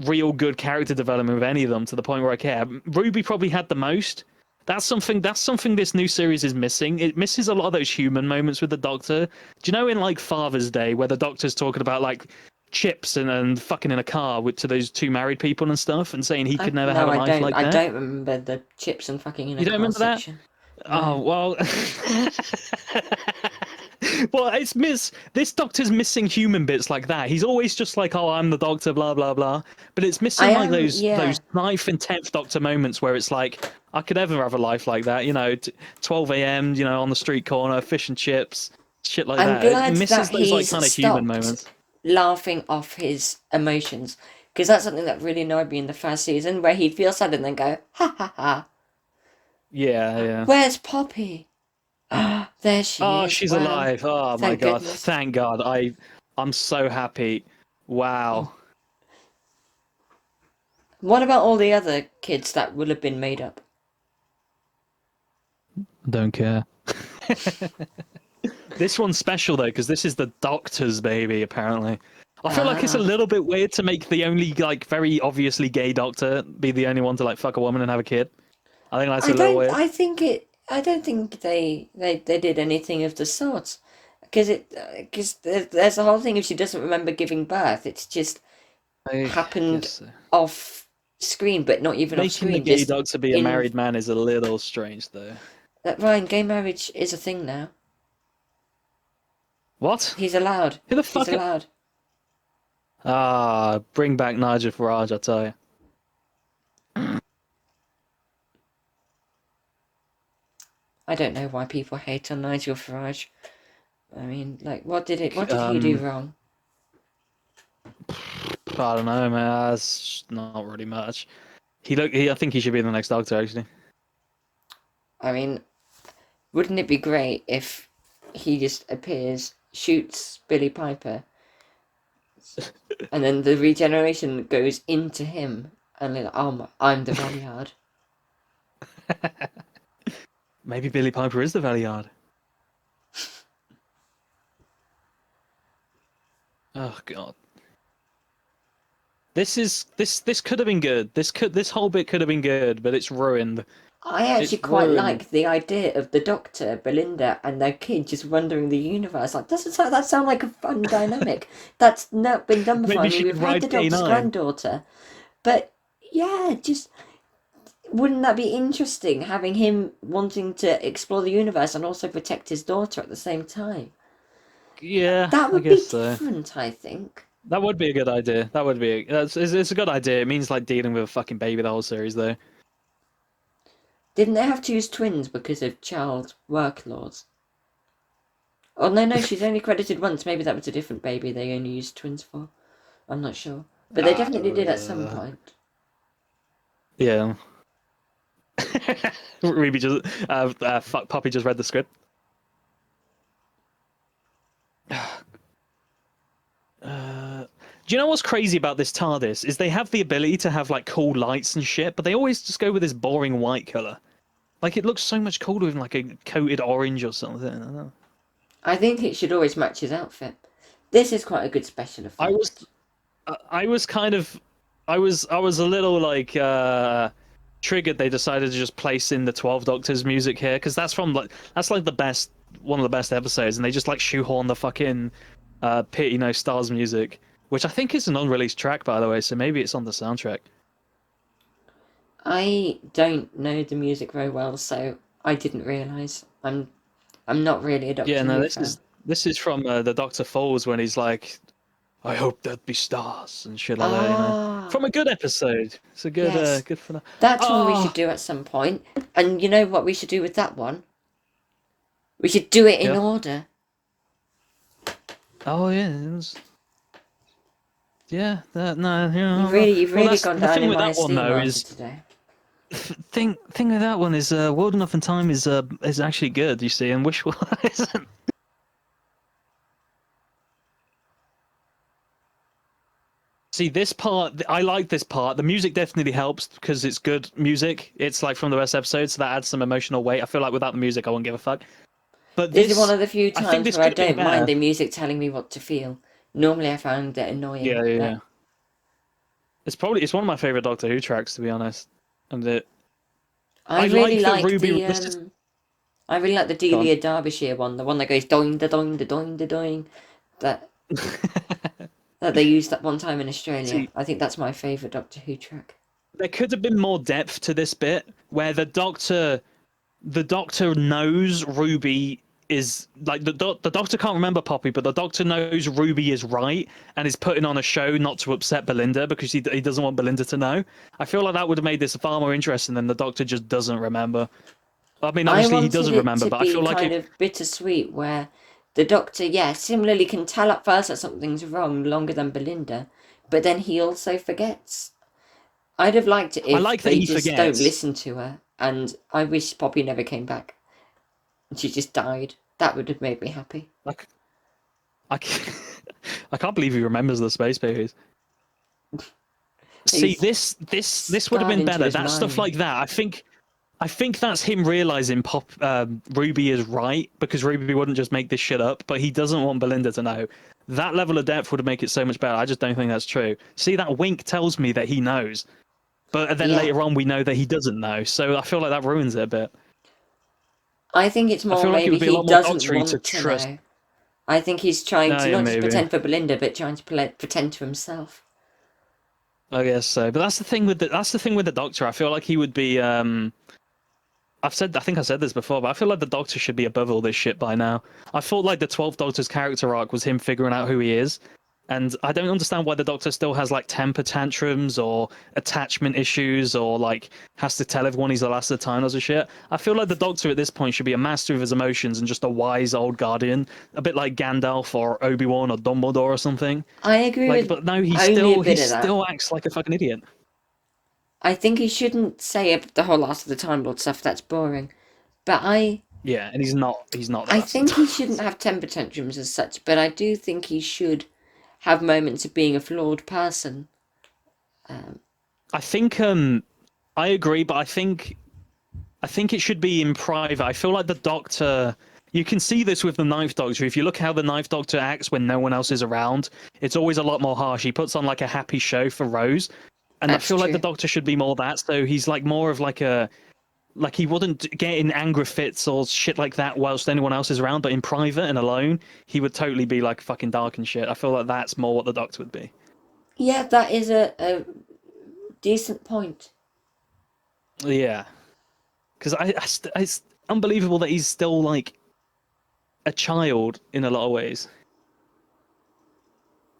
real good character development with any of them to the point where I care. Ruby probably had the most. That's something. That's something this new series is missing. It misses a lot of those human moments with the Doctor. Do you know in like Father's Day where the Doctor's talking about like chips and fucking in a car with to those two married people and stuff and saying he could never have No, a I life don't. like I that? don't remember the chips and fucking in a You don't car remember that? section. Oh No. well. Well, it's this Doctor's missing human bits like that. He's always just like, "Oh, I'm the Doctor," blah blah blah. But it's I missing like am, those yeah. ninth and tenth Doctor moments where it's like, I could ever have a life like that. 12 a.m. On the street corner, fish and chips, shit like I'm that. It glad that misses those like he's kind of human stopped moments. laughing off his emotions. Because that's something that really annoyed me in the first season, where he'd feel sad and then go, ha ha ha. Yeah, yeah. Where's Poppy? There she Oh, is. she's Wow. alive. Oh my Thank God. goodness. Thank God. I'm so happy. Wow. What about all the other kids that will have been made up? Don't care. This one's special though, because this is the Doctor's baby, apparently. I feel like it's a Ah. little bit weird to make the only like very obviously gay Doctor be the only one to like fuck a woman and have a kid. I think that's a little weird. I don't think they did anything of the sort. Because there's the whole thing if she doesn't remember giving birth, it's just I happened guess so. off screen, but not even off Making the screen, gay just Doctor be a in married man is a little strange though. Ryan, gay marriage is a thing now. What? He's allowed. Who the He's fuck? allowed. Bring back Nigel Farage, I tell you. I don't know why people hate on Nigel Farage. I mean, like, what did he do Um, wrong? I don't know, man. That's not really much. I think he should be the next Doctor, actually. I mean, wouldn't it be great if he just appears, shoots Billy Piper, and then the regeneration goes into him, and then, I'm the Valiard. Maybe Billy Piper is the Valiard. god. This could have been good. This whole bit could have been good, but it's ruined. I actually It's quite ruined. like the idea of the Doctor, Belinda, and their kid just wandering the universe. Like, doesn't that sound like a fun dynamic? That's not been done before. I Maybe mean, she we've could had ride the Doctor's K9. granddaughter, but yeah, just wouldn't that be interesting having him wanting to explore the universe and also protect his daughter at the same time? Yeah, That I would guess be so. different, I think. That would be a good idea. That would be. It's a good idea. It means like dealing with a fucking baby the whole series, though. Didn't they have to use twins because of child work laws? Oh, no, no, she's only credited once. Maybe that was a different baby they only used twins for. I'm not sure. But they definitely did at some Uh, point. yeah. Ruby just fuck Poppy just read the script. Do you know what's crazy about this TARDIS? Is they have the ability to have like cool lights and shit, but they always just go with this boring white color. Like it looks so much cooler with like a coated orange or something. I don't know. I think it should always match his outfit. This is quite a good special I was effect. I was kind of I was a little like triggered they decided to just place in the 12 Doctors music here because that's like the best one of the best episodes and they just like shoehorn the fucking Pity No Stars music, which I think is an unreleased track by the way, so maybe it's on the soundtrack. I don't know the music very well, so I didn't realise. I'm not really a Yeah, Doctor no, Who fan. this is from the Doctor Falls when he's like, "I hope there'd be stars" and shit like that. You know, Ah, from a good episode. It's a good yes. good for that. That's one we should Oh, do at some point. And you know what we should do with that one? We should do it in yeah. order. Oh yeah. Yeah, that no, yeah. You've Well, really that's gone the down thing in with my that one esteem though after is today. thing with that one is World Enough and Time is actually good. You see, and Wishful isn't. See this part, I like this part. The music definitely helps because it's good music. It's like from the best episodes, so that adds some emotional weight. I feel like without the music, I wouldn't give a fuck. But This is one this, of the few I think times this where I could have been don't mind better. the music telling me what to feel. Normally I found it annoying, Yeah, yeah, but yeah. It's one of my favorite Doctor Who tracks to be honest. And I I really like that like Ruby. the This is I really like the gone. Delia Derbyshire one, the one that goes doing da doing da doing da doing. That that they used that one time in Australia. See, I think that's my favourite Doctor Who track. there could have been more depth to this bit where the doctor knows Ruby is like the doctor can't remember Poppy, but the doctor knows Ruby is right and is putting on a show not to upset Belinda because he doesn't want Belinda to know. I feel like that would have made this far more interesting than the doctor just doesn't remember. I mean, I obviously he wanted doesn't it remember, to but I be feel like kind it. of bittersweet where the Doctor, yeah, similarly can tell at first that something's wrong longer than Belinda, but then he also forgets. I'd have liked it I if like that they he just don't forgets. listen to her, and I wish Poppy never came back and she just died. That would have made me happy. Like I can't, I can't believe he remembers the space babies. See, He's this would have scarred been into better. his That stuff mind. like that. I think that's him realizing Ruby is right because Ruby wouldn't just make this shit up, but he doesn't want Belinda to know. That level of depth would make it so much better. I just don't think that's true. See, that wink tells me that he knows, but then Yeah, later on we know that he doesn't know. So I feel like that ruins it a bit. I think it's I more feel like it maybe would be a he lot more doesn't doctory to want to trust. know. I think he's trying No, to yeah, not just maybe. pretend for Belinda, but trying to pretend to himself. I guess so. But that's the thing with the Doctor. I feel like he would be. I think I said this before, but I feel like the Doctor should be above all this shit by now. I thought like the 12th Doctor's character arc was him figuring out who he is, and I don't understand why the Doctor still has like temper tantrums or attachment issues or like has to tell everyone he's the last of the time timers or shit. I feel like the Doctor at this point should be a master of his emotions and just a wise old guardian, a bit like Gandalf or Obi-Wan or Dumbledore or something. I agree Like, with but no, only a he bit of that. still acts like a fucking idiot. I think he shouldn't say the whole last of the Time Lord stuff. That's boring. But Yeah, and he's not the I last of the think he time. shouldn't have temper tantrums as such. But I do think he should have moments of being a flawed person. Um, I think I agree, but I think it should be in private. I feel like the Doctor You can see this with the Ninth Doctor. If you look how the Ninth Doctor acts when no one else is around, it's always a lot more harsh. He puts on like a happy show for Rose, and I That's feel like the true. Doctor should be more that. So he's like more of like a like he wouldn't get in anger fits or shit like that whilst anyone else is around, but in private and alone, he would totally be like fucking dark and shit. I feel like that's more what the Doctor would be. Yeah, that is a decent point. Yeah, because it's unbelievable that he's still like a child in a lot of ways.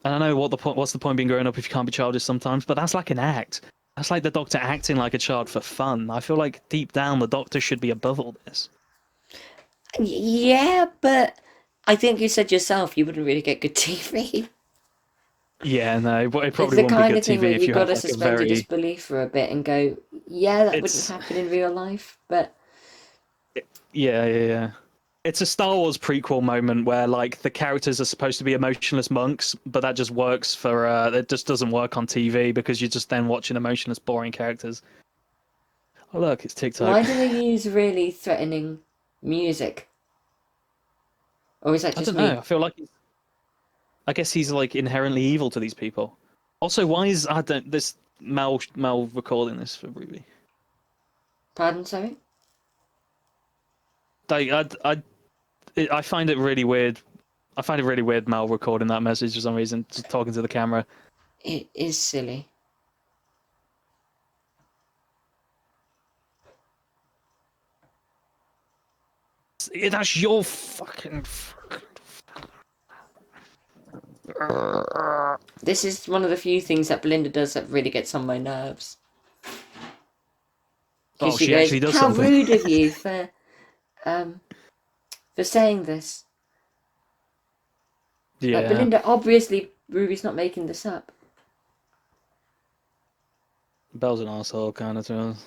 And I know what the point. What's the point being growing up if you can't be childish sometimes? But that's like an act. That's like the Doctor acting like a child for fun. I feel like deep down the Doctor should be above all this. Yeah, but I think you said yourself you wouldn't really get good TV. Yeah, no, but it It's probably the wouldn't be kind good of thing where TV if you've you got have to like a suspend your very. disbelief for a bit and go, yeah, that wouldn't It's happen in real life. But yeah. It's a Star Wars prequel moment where like the characters are supposed to be emotionless monks, but that just works for it just doesn't work on TV because you're just then watching emotionless, boring characters. Oh look, it's TikTok. why do they use really threatening music? Or is that I just don't know. me? I feel like I guess he's like inherently evil to these people. Also, why is I don't this Mel recording this for Ruby? Pardon, sorry? Like I find it really weird. I find it really weird Mel recording that message for some reason, just talking to the camera. It is silly. That's your fucking. This is one of the few things that Belinda does that really gets on my nerves. Because Oh, she she goes, actually does "How something. rude of you um for saying this." Like Yeah, Belinda, obviously Ruby's not making this up. Belle's an asshole, kind of to us.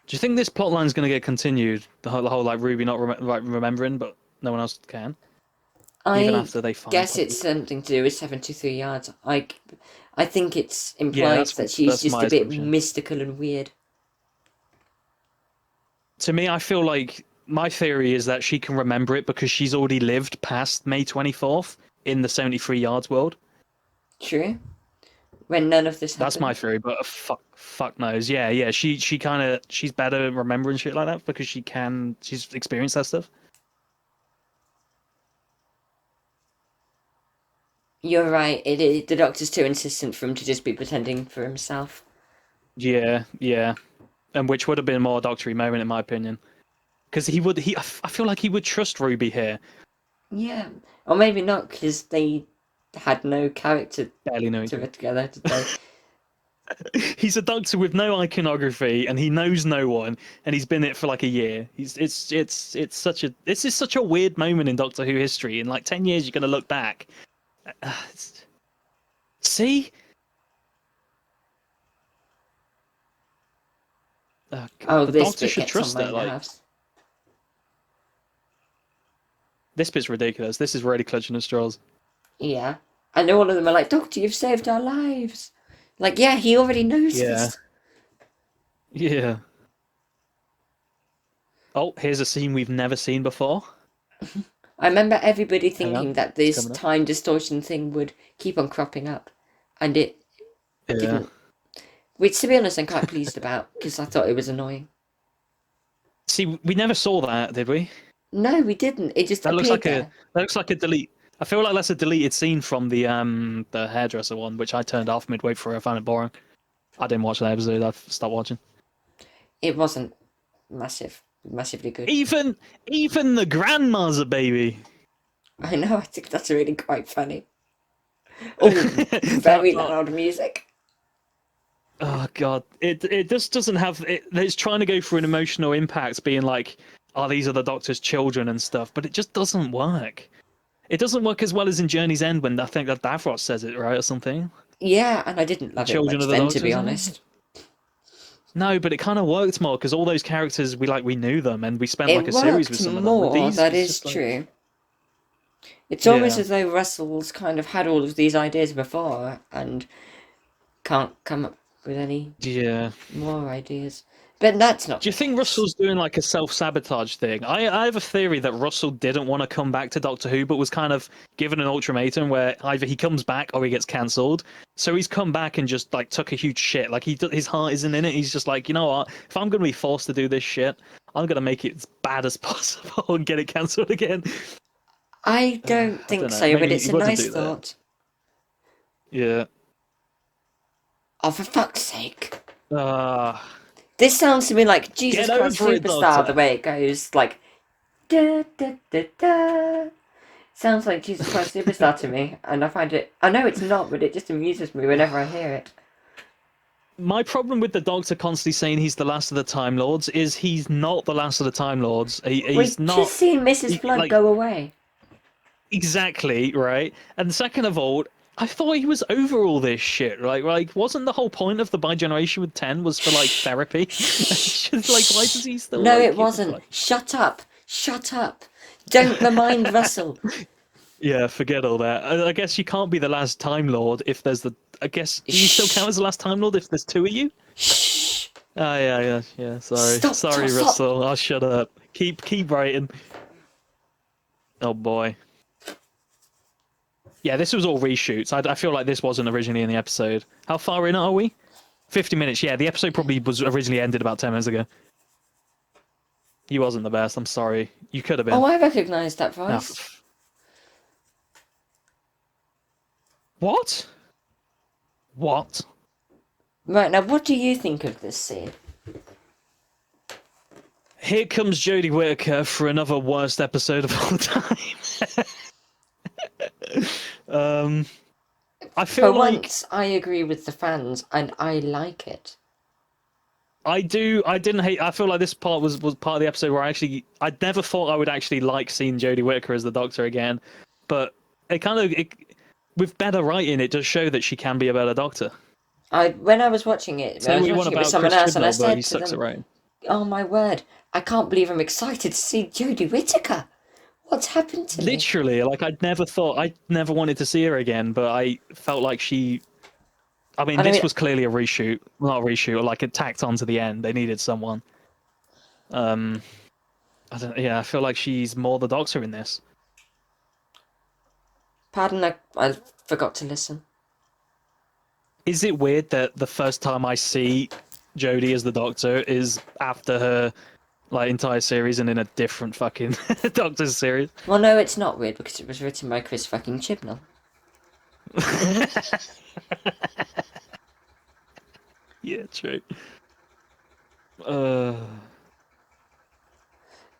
Do you think this plot line is going to get continued? The whole like Ruby not like remembering, but no one else can, even I after they find. guess it's something to do with 73 yards. I think it's Yeah, implied that's that she's that's just my a bit assumption. mystical and weird. To me, I feel like my theory is that she can remember it because she's already lived past May 24th in the 73 yards world. True. When none of this That's my happened. theory, but fuck knows. Yeah. She kind of she's better at remembering shit like that because she's experienced that stuff. You're right. The Doctor's too insistent for him to just be pretending for himself. Yeah, and which would have been a more doctory moment in my opinion, because I feel like he would trust Ruby here. Yeah. Or maybe not, because they had no character Barely know each to other. it together, did they? He's a doctor with no iconography, and he knows no one, and he's been it for like a year. It's such a this is such a weird moment in Doctor Who history. In like 10 years, you're gonna look back. See, oh, God. Oh, The this Doctor bit should gets on trust my her. Like nerves. this bit's ridiculous. This is really clutching at straws. Yeah. I know all of them are like, Doctor, you've saved our lives. Like, yeah, he already knows Yeah, this. yeah. Oh, here's a scene we've never seen before. I remember everybody Hang on, thinking that it's this coming up. time distortion thing would keep on cropping up, and it Yeah. didn't. Which, to be honest, I'm quite pleased about because I thought it was annoying. See, we never saw that, did we? No, we didn't. It just That looks appeared like a there. that looks like a delete. I feel like that's a deleted scene from the hairdresser one, which I turned off midway through. I found it boring. I didn't watch that episode. I've stopped watching. It wasn't massively good. Even the grandma's a baby. I know. I think that's really quite funny. Oh, That, very loud music. oh God, it just doesn't have. It's trying to go for an emotional impact, being like, "Oh, these are the Doctor's children and stuff," but it just doesn't work. It doesn't work as well as in Journey's End when I think that Davros says it right or something. Yeah, and I didn't The love it children much of the then, to Doctor or be something. honest. No, but it kind of worked more because all those characters we knew them and we spent It like a series with worked some of them. With more, these, that it's is just like true. It's almost yeah, as though Russell's kind of had all of these ideas before and can't come up. with any Yeah. more ideas. But that's not Do you the think case. Russell's doing like a self-sabotage thing? I have a theory that Russell didn't want to come back to Doctor Who, but was kind of given an ultimatum where either he comes back or he gets cancelled. So he's come back and just like took a huge shit. Like his heart isn't in it. He's just like, you know what? If I'm going to be forced to do this shit, I'm going to make it as bad as possible and get it cancelled again. I don't I don't think know. so, but Maybe it's he a wouldn't nice do that. thought. Yeah. Oh, for fuck's sake. Uh, This sounds to me like Jesus get Christ over it, Superstar, the Doctor. way it goes, like, da da da da. Sounds like Jesus Christ Superstar to me, and I find it. I know it's not, but it just amuses me whenever I hear it. My problem with the Doctor constantly saying he's the last of the Time Lords is he's not the last of the Time Lords. He's We've just not. seen Mrs. Flood Like, go away. exactly, right? And second of all, I thought he was over all this shit. Like wasn't the whole point of the bi-generation with 10 was for like therapy? It's just like, why does he still No, it like it? wasn't. Shut up. Shut up. Don't remind Russell. Yeah, forget all that. I guess you can't be the last Time Lord if there's the. I guess do you still Shh. count as the last Time Lord if there's two of you? Shh. Oh yeah. Sorry, Stop. Russell. I'll shut up. Keep writing. Oh boy. Yeah, this was all reshoots. I feel like this wasn't originally in the episode. How far in are we? 50 minutes. Yeah, the episode probably was originally ended about 10 minutes ago. He wasn't the best. I'm sorry. You could have been. Oh, I recognise that No. voice. What? What? Right, now what do you think of this scene? Here comes Jodie Whittaker for another worst episode of all time. I feel For like once, I agree with the fans, and I like it. I do. I didn't hate. I feel like this part was part of the episode where I never thought I would actually like seeing Jodie Whittaker as the Doctor again, but it kind of with better writing, it does show that she can be a better Doctor. When I was watching it, Say I was what you want watching it with about someone Chris else, and I Chibnall, but he said to sucks at them, writing. "Oh my word! I can't believe I'm excited to see Jodie Whittaker. What's happened to me?" Literally, like I never wanted to see her again, but I felt like she. I mean, And I this mean, was clearly a reshoot, not a reshoot, like it tacked on to the end. They needed someone. Um, I don't. Yeah, I feel like she's more the Doctor in this. pardon, I forgot to listen. Is it weird that the first time I see Jodie as the Doctor is after her like entire series and in a different fucking Doctor's series? Well, no, it's not weird because it was written by Chris fucking Chibnall. Yeah, true. Uh,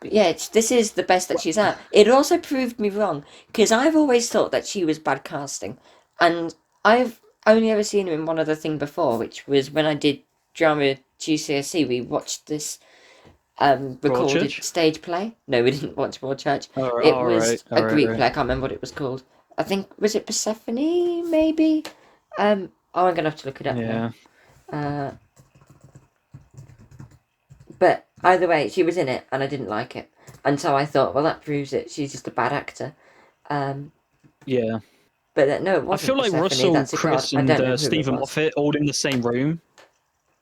But yeah, this is the best that she's at. It also proved me wrong because I've always thought that she was bad casting, and I've only ever seen her in one other thing before, which was when I did drama GCSE. We watched this recorded Broadchurch? stage play. No, we didn't watch Broadchurch. It All was right, a all right, Greek right. play. I can't remember what it was called. I think was it Persephone, maybe. Oh, I'm gonna have to look it up now. Yeah. But either way, she was in it, and I didn't like it, and so I thought, well, that proves it. She's just a bad actor. Yeah. But no, it I wasn't feel like Persephone. Russell, That's a god. Chris, I and don't know who it Stephen was. Moffat all in the same room.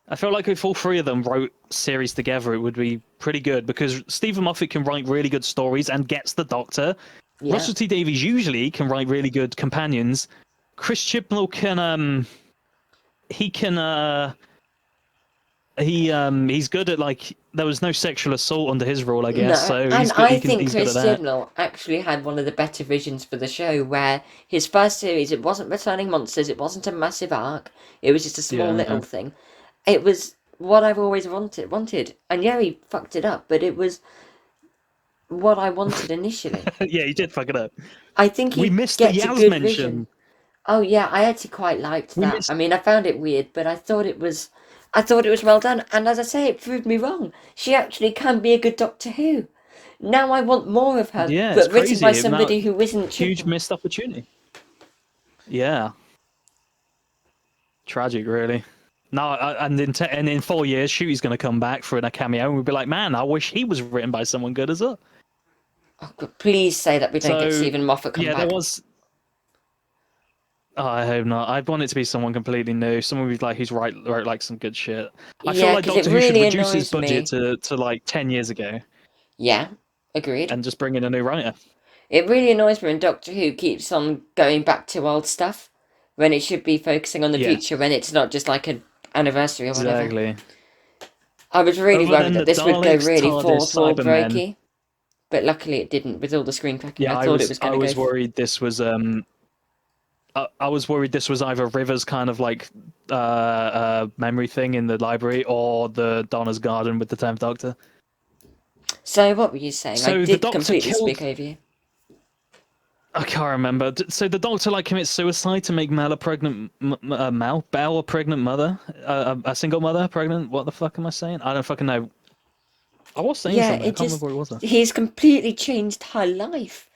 I feel like if all three of them wrote series together, it would be pretty good because Stephen Moffat can write really good stories and gets the Doctor. Yeah. Russell T Davies usually can write really good companions. Chris Chibnall can he can he's good at like there was no sexual assault under his rule, I guess. No, So and he's good. I think He's good at Chris that. Chibnall actually had one of the better visions for the show, where his first series, it wasn't returning monsters, it wasn't a massive arc, it was just a small Yeah. little thing. It was what I've always wanted, and yeah, he fucked it up, but it was what I wanted initially. Yeah, he did fuck it up. I think We he missed the gets a Yaz good vision. mention. Oh yeah, I actually quite liked We that. I missed. mean, I found it weird, but I thought it was well done. And as I say, it proved me wrong. She actually can be a good Doctor Who. Now I want more of her, Yeah, it's but written by crazy. Now, somebody who isn't huge Chibnall. missed opportunity. Yeah, tragic, really. No, and in 4 years, Shooty's going to come back for a cameo, and we'll be like, man, I wish he was written by someone good as well. Oh, but please say that we don't get So Stephen Moffat come yeah, there back. was. Oh, I hope not. I want it to be someone completely new, someone who's like wrote like some good shit. I feel Yeah, like because it Doctor Who should really reduce his annoys budget me. to like 10 years ago Yeah, agreed. and just bring in a new writer. It really annoys me when Doctor Who keeps on going back to old stuff when it should be focusing on the Yeah, future when it's not just like an anniversary or whatever. exactly. I was really Other worried than that the this would go Daleks, really TARDIS, fourth wall Cybermen, breaky, but luckily it didn't with all the screen cracking. yeah, I thought it was I going to go. was worried this was I was worried this was either River's kind of like memory thing in the library or the Donner's Garden with the 10th Doctor. So what were you saying? I So the did Doctor completely killed. speak over you. I can't remember. So the Doctor like commits suicide to make Mel a pregnant Belle a pregnant mother, a single mother pregnant. What the fuck am I saying? I don't fucking know. I was saying Yeah, something. I it can't remember just what it was. Though. he's completely changed her life.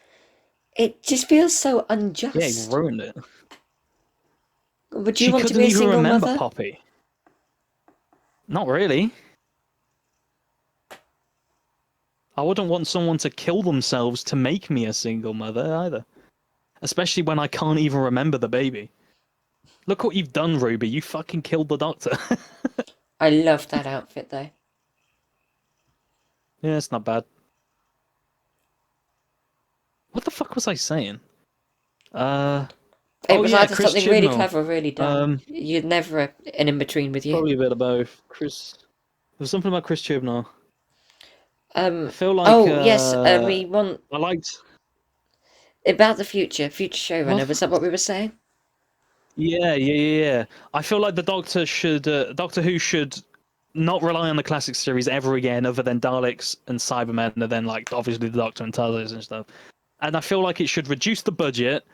It just feels so Yeah, he unjust. ruined it. Would you She want to couldn't be a even single remember mother? Poppy. Not really. I wouldn't want someone to kill themselves to make me a single mother either. Especially when I can't even remember the baby. Look what you've done, Ruby. You fucking killed the Doctor. I love that outfit though. Yeah, it's not bad. What the fuck was I saying? Uh, It oh was yeah, either Chris something really Chibnall. clever or really dumb. You'd never an in between with you. Probably a bit of both. Chris, there was something about Chris Chibnall. I Um. feel like Oh yes. We want I liked. about the future What showrunner. the Was fuck that what was? we were saying? Yeah. I feel like the Doctor should, Doctor Who should not rely on the classic series ever again, other than Daleks and Cybermen, and then like obviously the Doctor and TARDIS and stuff. And I feel like it should reduce the budget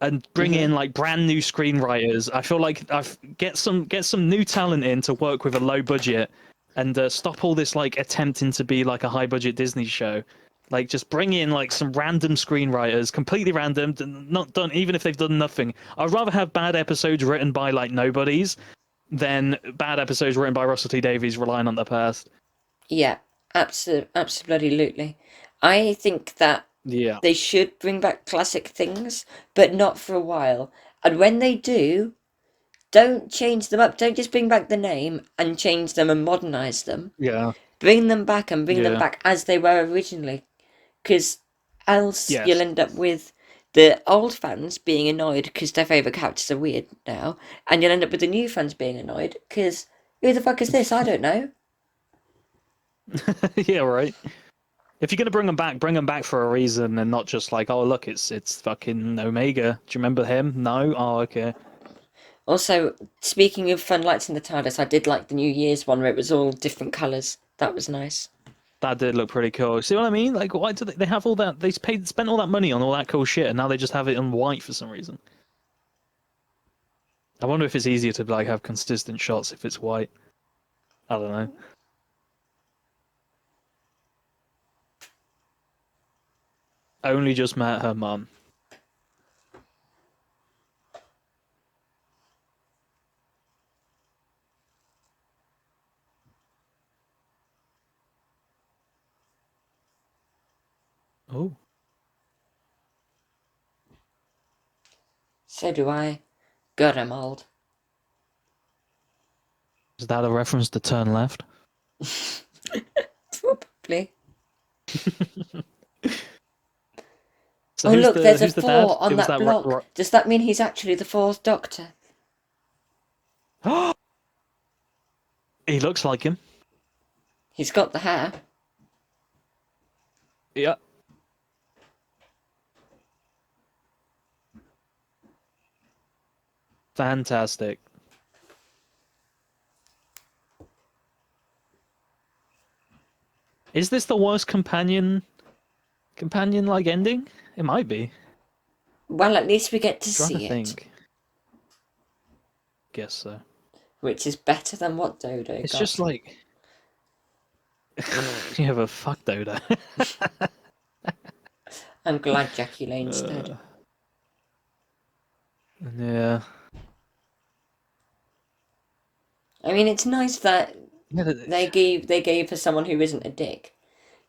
and bring Mhm. in like brand new screenwriters. I feel like I've get some new talent in to work with a low budget, and stop all this like attempting to be like a high budget Disney show. Like just bring in like some random screenwriters, completely random, not done even if they've done nothing. I'd rather have bad episodes written by like nobodies than bad episodes written by Russell T Davies relying on the past. Yeah. Absolutely. I think that Yeah. they should bring back classic things, but not for a while. And when they do, don't change them up. Don't just bring back the name and change them and modernize them. Yeah. Bring them back and bring them Yeah. back as they were originally. Because else you'll Yes. end up with the old fans being annoyed because their favourite characters are weird now. And you'll end up with the new fans being annoyed because who the fuck is this? I don't know. Yeah, right. If you're gonna bring them back for a reason, and not just like, oh look, it's fucking Omega. Do you remember him? No. Oh, okay. Also, speaking of fun lights in the TARDIS, I did like the New Year's one where it was all different colours. That was nice. That did look pretty cool. See what I mean? Like, why do they have all that? They spent all that money on all that cool shit, and now they just have it in white for some reason. I wonder if it's easier to like have consistent shots if it's white. I don't know. Only just met her mum. Oh, So do I. God, I'm old. is that a reference to Turn Left? Probably. So Oh, look, there's a who's the dad? 4 It on was that block. Does that mean he's actually the fourth Doctor? He looks like him. He's got the hair. Yeah. Fantastic. Is this the worst companion like ending? It might be. Well, at least we get to Trying to see it. think. Guess so. Which is better than what Dodo It's got. just like you have a fuck Dodo. I'm glad Jackie Lane's dead. Yeah. I mean, it's nice that Yeah, they gave her someone who isn't a dick.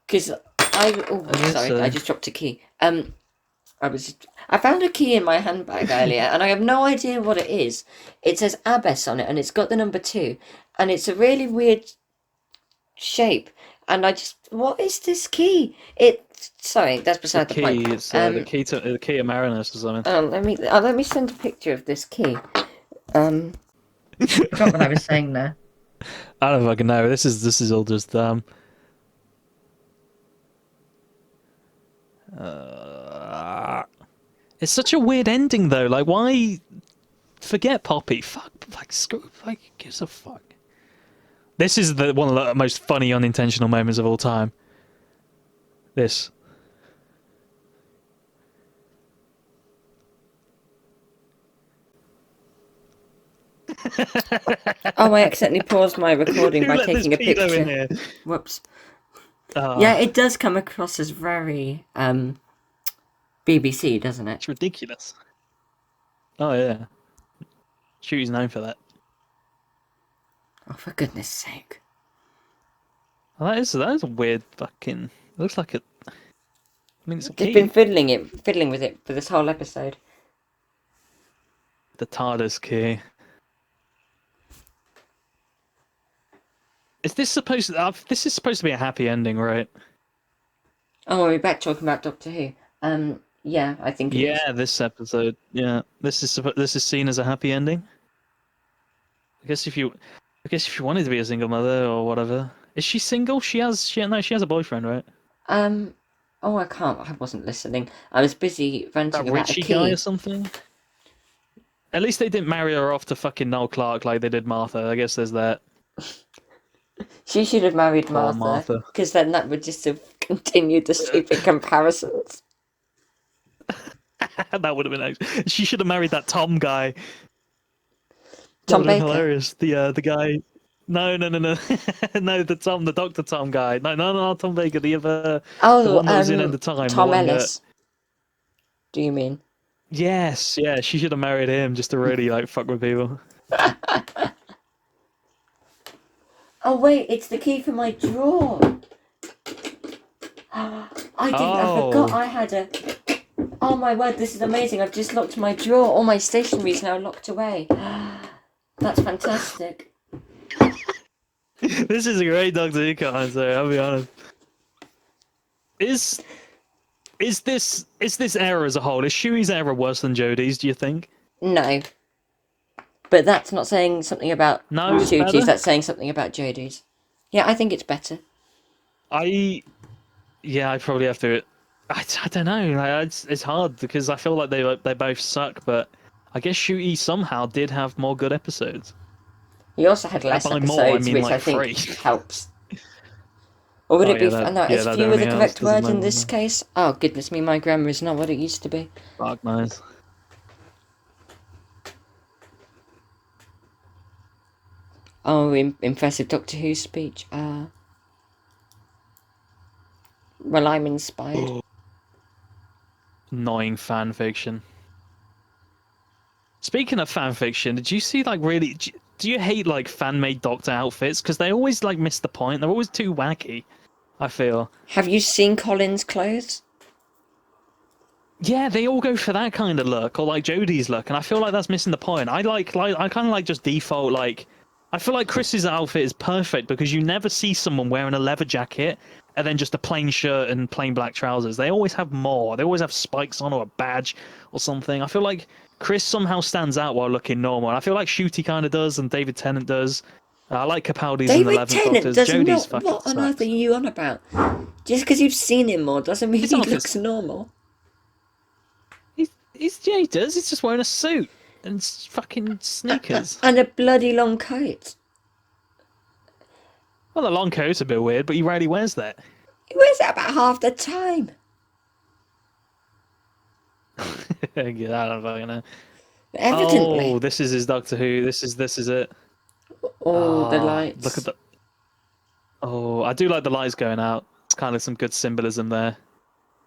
Because guess sorry, so. I just dropped a key. I was I found a key in my handbag earlier, and I have no idea what it is. It says Abbess on it, and it's got the number 2, and it's a really weird shape. And what is this key? Sorry, that's It's a beside the key. point. It's the key of Marinus or something. Let me send a picture of this key. I forgot what I was saying there. I don't fucking know. This is all just It's such a weird ending though. Like, why forget Poppy? Fuck, like screw. Like, who gives a fuck? This is one of the most funny unintentional moments of all time. This. Oh, I accidentally paused my recording Who by let taking a this pedo in picture. here? Whoops. Yeah, it does come across as very BBC, doesn't it? It's ridiculous. Oh yeah. Shooty's known for that. Oh, for goodness sake. Well, that is a weird fucking. It looks like it. I mean, it's a They've key. been fiddling with it for this whole episode. The TARDIS key. Is this supposed to? This is supposed to be a happy ending, right? Oh, are we back talking about Doctor Who? Yeah, I think it is. Yeah, this episode. Yeah, this is seen as a happy ending. I guess if you wanted to be a single mother or whatever, is she single? She has a boyfriend, right? Oh, I wasn't listening. I was busy That ranting about a Richie guy or key. something. At least they didn't marry her off to fucking Noel Clark like they did Martha. I guess there's that. She should have married Poor Martha, Martha. because then that would just have continued the stupid comparisons. That would have been nice. She should have married that Tom guy. Tom That would have been Baker. hilarious. The guy. No, no, the Doctor Tom guy. No, not Tom Baker. The one that was in End of Time. Tom Ellis. Do you mean? Yes, yeah. She should have married him just to really like fuck with people. Oh wait, it's the key for my drawer. I forgot I had a. Oh my word, this is amazing! I've just locked my drawer. All my stationery is now locked away. That's fantastic. This is a great Doctor Who answer. I'll be honest. Is this era as a whole? Is Shuri's era worse than Jodie's? Do you think? No. But that's not saying something about Shooty's, that's saying something about Jodie's. Yeah, I think it's better. I probably have to. I don't know. Like, it's hard because I feel like they both suck, but I guess Shooty somehow did have more good episodes. He also had less By episodes, more, I mean, which like I think 3. helps. Or would it be? That, No, is that fewer only the helps correct 'cause there's word in no this one case? Oh goodness me, my grammar is not what it used to be. Fuck knows. Oh, impressive Doctor Who speech. Well, I'm inspired. Annoying fan fiction. Speaking of fan fiction, did you see like really? Do you hate like fan-made Doctor outfits? Because they always like miss the point. They're always too wacky. I feel. Have you seen Colin's clothes? Yeah, they all go for that kind of look, or like Jodie's look, and I feel like that's missing the point. I kind of like just default like. I feel like Chris's outfit is perfect because you never see someone wearing a leather jacket and then just a plain shirt and plain black trousers. They always have more. They always have spikes on or a badge or something. I feel like Chris somehow stands out while looking normal. And I feel like Shooty kind of does, and David Tennant does. I like Capaldi's in the David 11th Tennant Doctors. does Jodie's not. fucking What on earth sucks. are you on about? Just because you've seen him more doesn't mean His he outfit's- looks normal. Yeah, he does. He's just wearing a suit and fucking sneakers. And a bloody long coat. Well, the long coat's a bit weird, but he rarely wears that. He wears it about half the time. Yeah, I don't fucking know. Evidently. Oh, this is his Doctor Who. This is it. Oh, the lights. Look at the. Oh, I do like the lights going out. It's kind of some good symbolism there.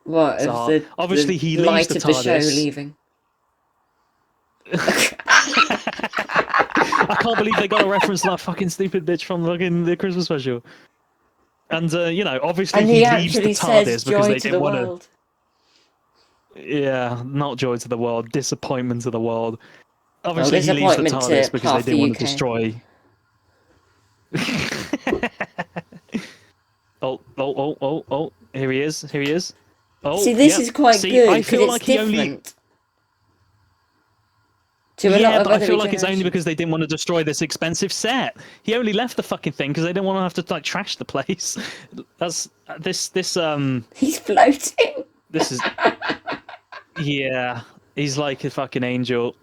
What, So, of obviously the he leaves light the of the show TARDIS. leaving? I can't believe they got a reference to that fucking stupid bitch from fucking the Christmas special. And obviously And he he leaves the actually TARDIS says because joy they to didn't the want world. Yeah, not joy to the world, disappointment to the world. Well, Obviously, he leaves the disappointment TARDIS to because they half didn't the want to UK. destroy. Oh! Here he is. Here he is. See, Oh, this yep. is quite See, good I because feel it's like he only. different to a lot Yeah, of but I other feel like it's only regenerations. because they didn't want to destroy this expensive set. He only left the fucking thing because they didn't want to have to like trash the place. That's He's floating. this is yeah. He's like a fucking angel.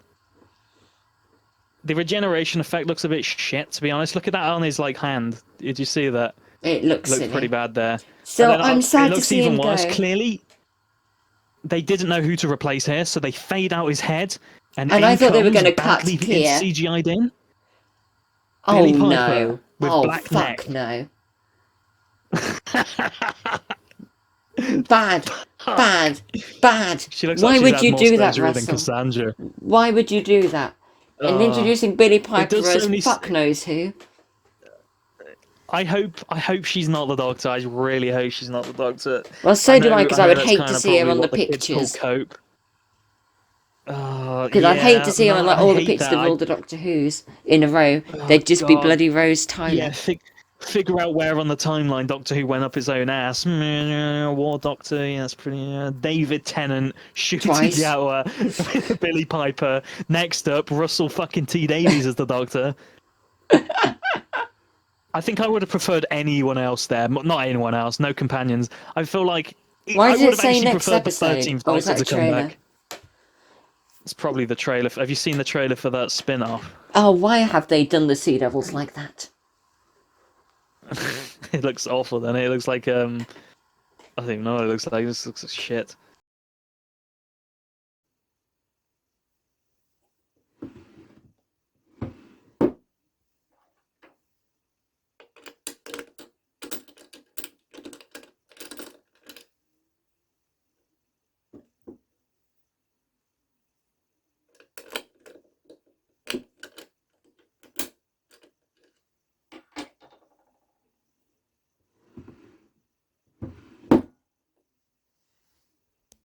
The regeneration effect looks a bit shit, to be honest. Look at that on his like hand. Did you see that? It looks Looks pretty silly. bad there. And So then I'm it sad to looks see even him worse. go. Clearly, they didn't know who to replace here, so they fade out his head, and And I in thought they were going comes to cut badly here. CGI'd in Oh Billy Piper no. with Oh black fuck neck. no. Bad. Bad. Bad. She looks like Why she's would had you more do that, surgery than Russell? Cassandra. Why would you do that? And Uh, introducing Billy it Piper does as only. fuck knows who. I hope she's not the Doctor. I really hope she's not the Doctor. Well, so do I, because I I know would that's hate kind to of see her probably on the what the kids call pictures. cope. Because I'd hate to Yeah, see her no, on like I all the hate pictures that. of all the Doctor Who's in a row. Oh They'd just be God, bloody Rose yeah. Tyler. Figure out where on the timeline Doctor Who went up his own ass. War Doctor, yeah, that's pretty. David Tennant shooting Twice. out Billy Piper. Next up, Russell fucking T Davies as the Doctor. I think I would have preferred anyone else there. Not anyone else. No companions. I feel like Why I does would it have say actually next preferred the episode? 13th Or was Doctor that a to come trailer? back. It's probably the trailer. Have you seen the trailer for that spin-off? Oh, why have they done the Sea Devils like that? It looks awful, doesn't it? It looks like I don't even know what it looks like. It just looks like shit.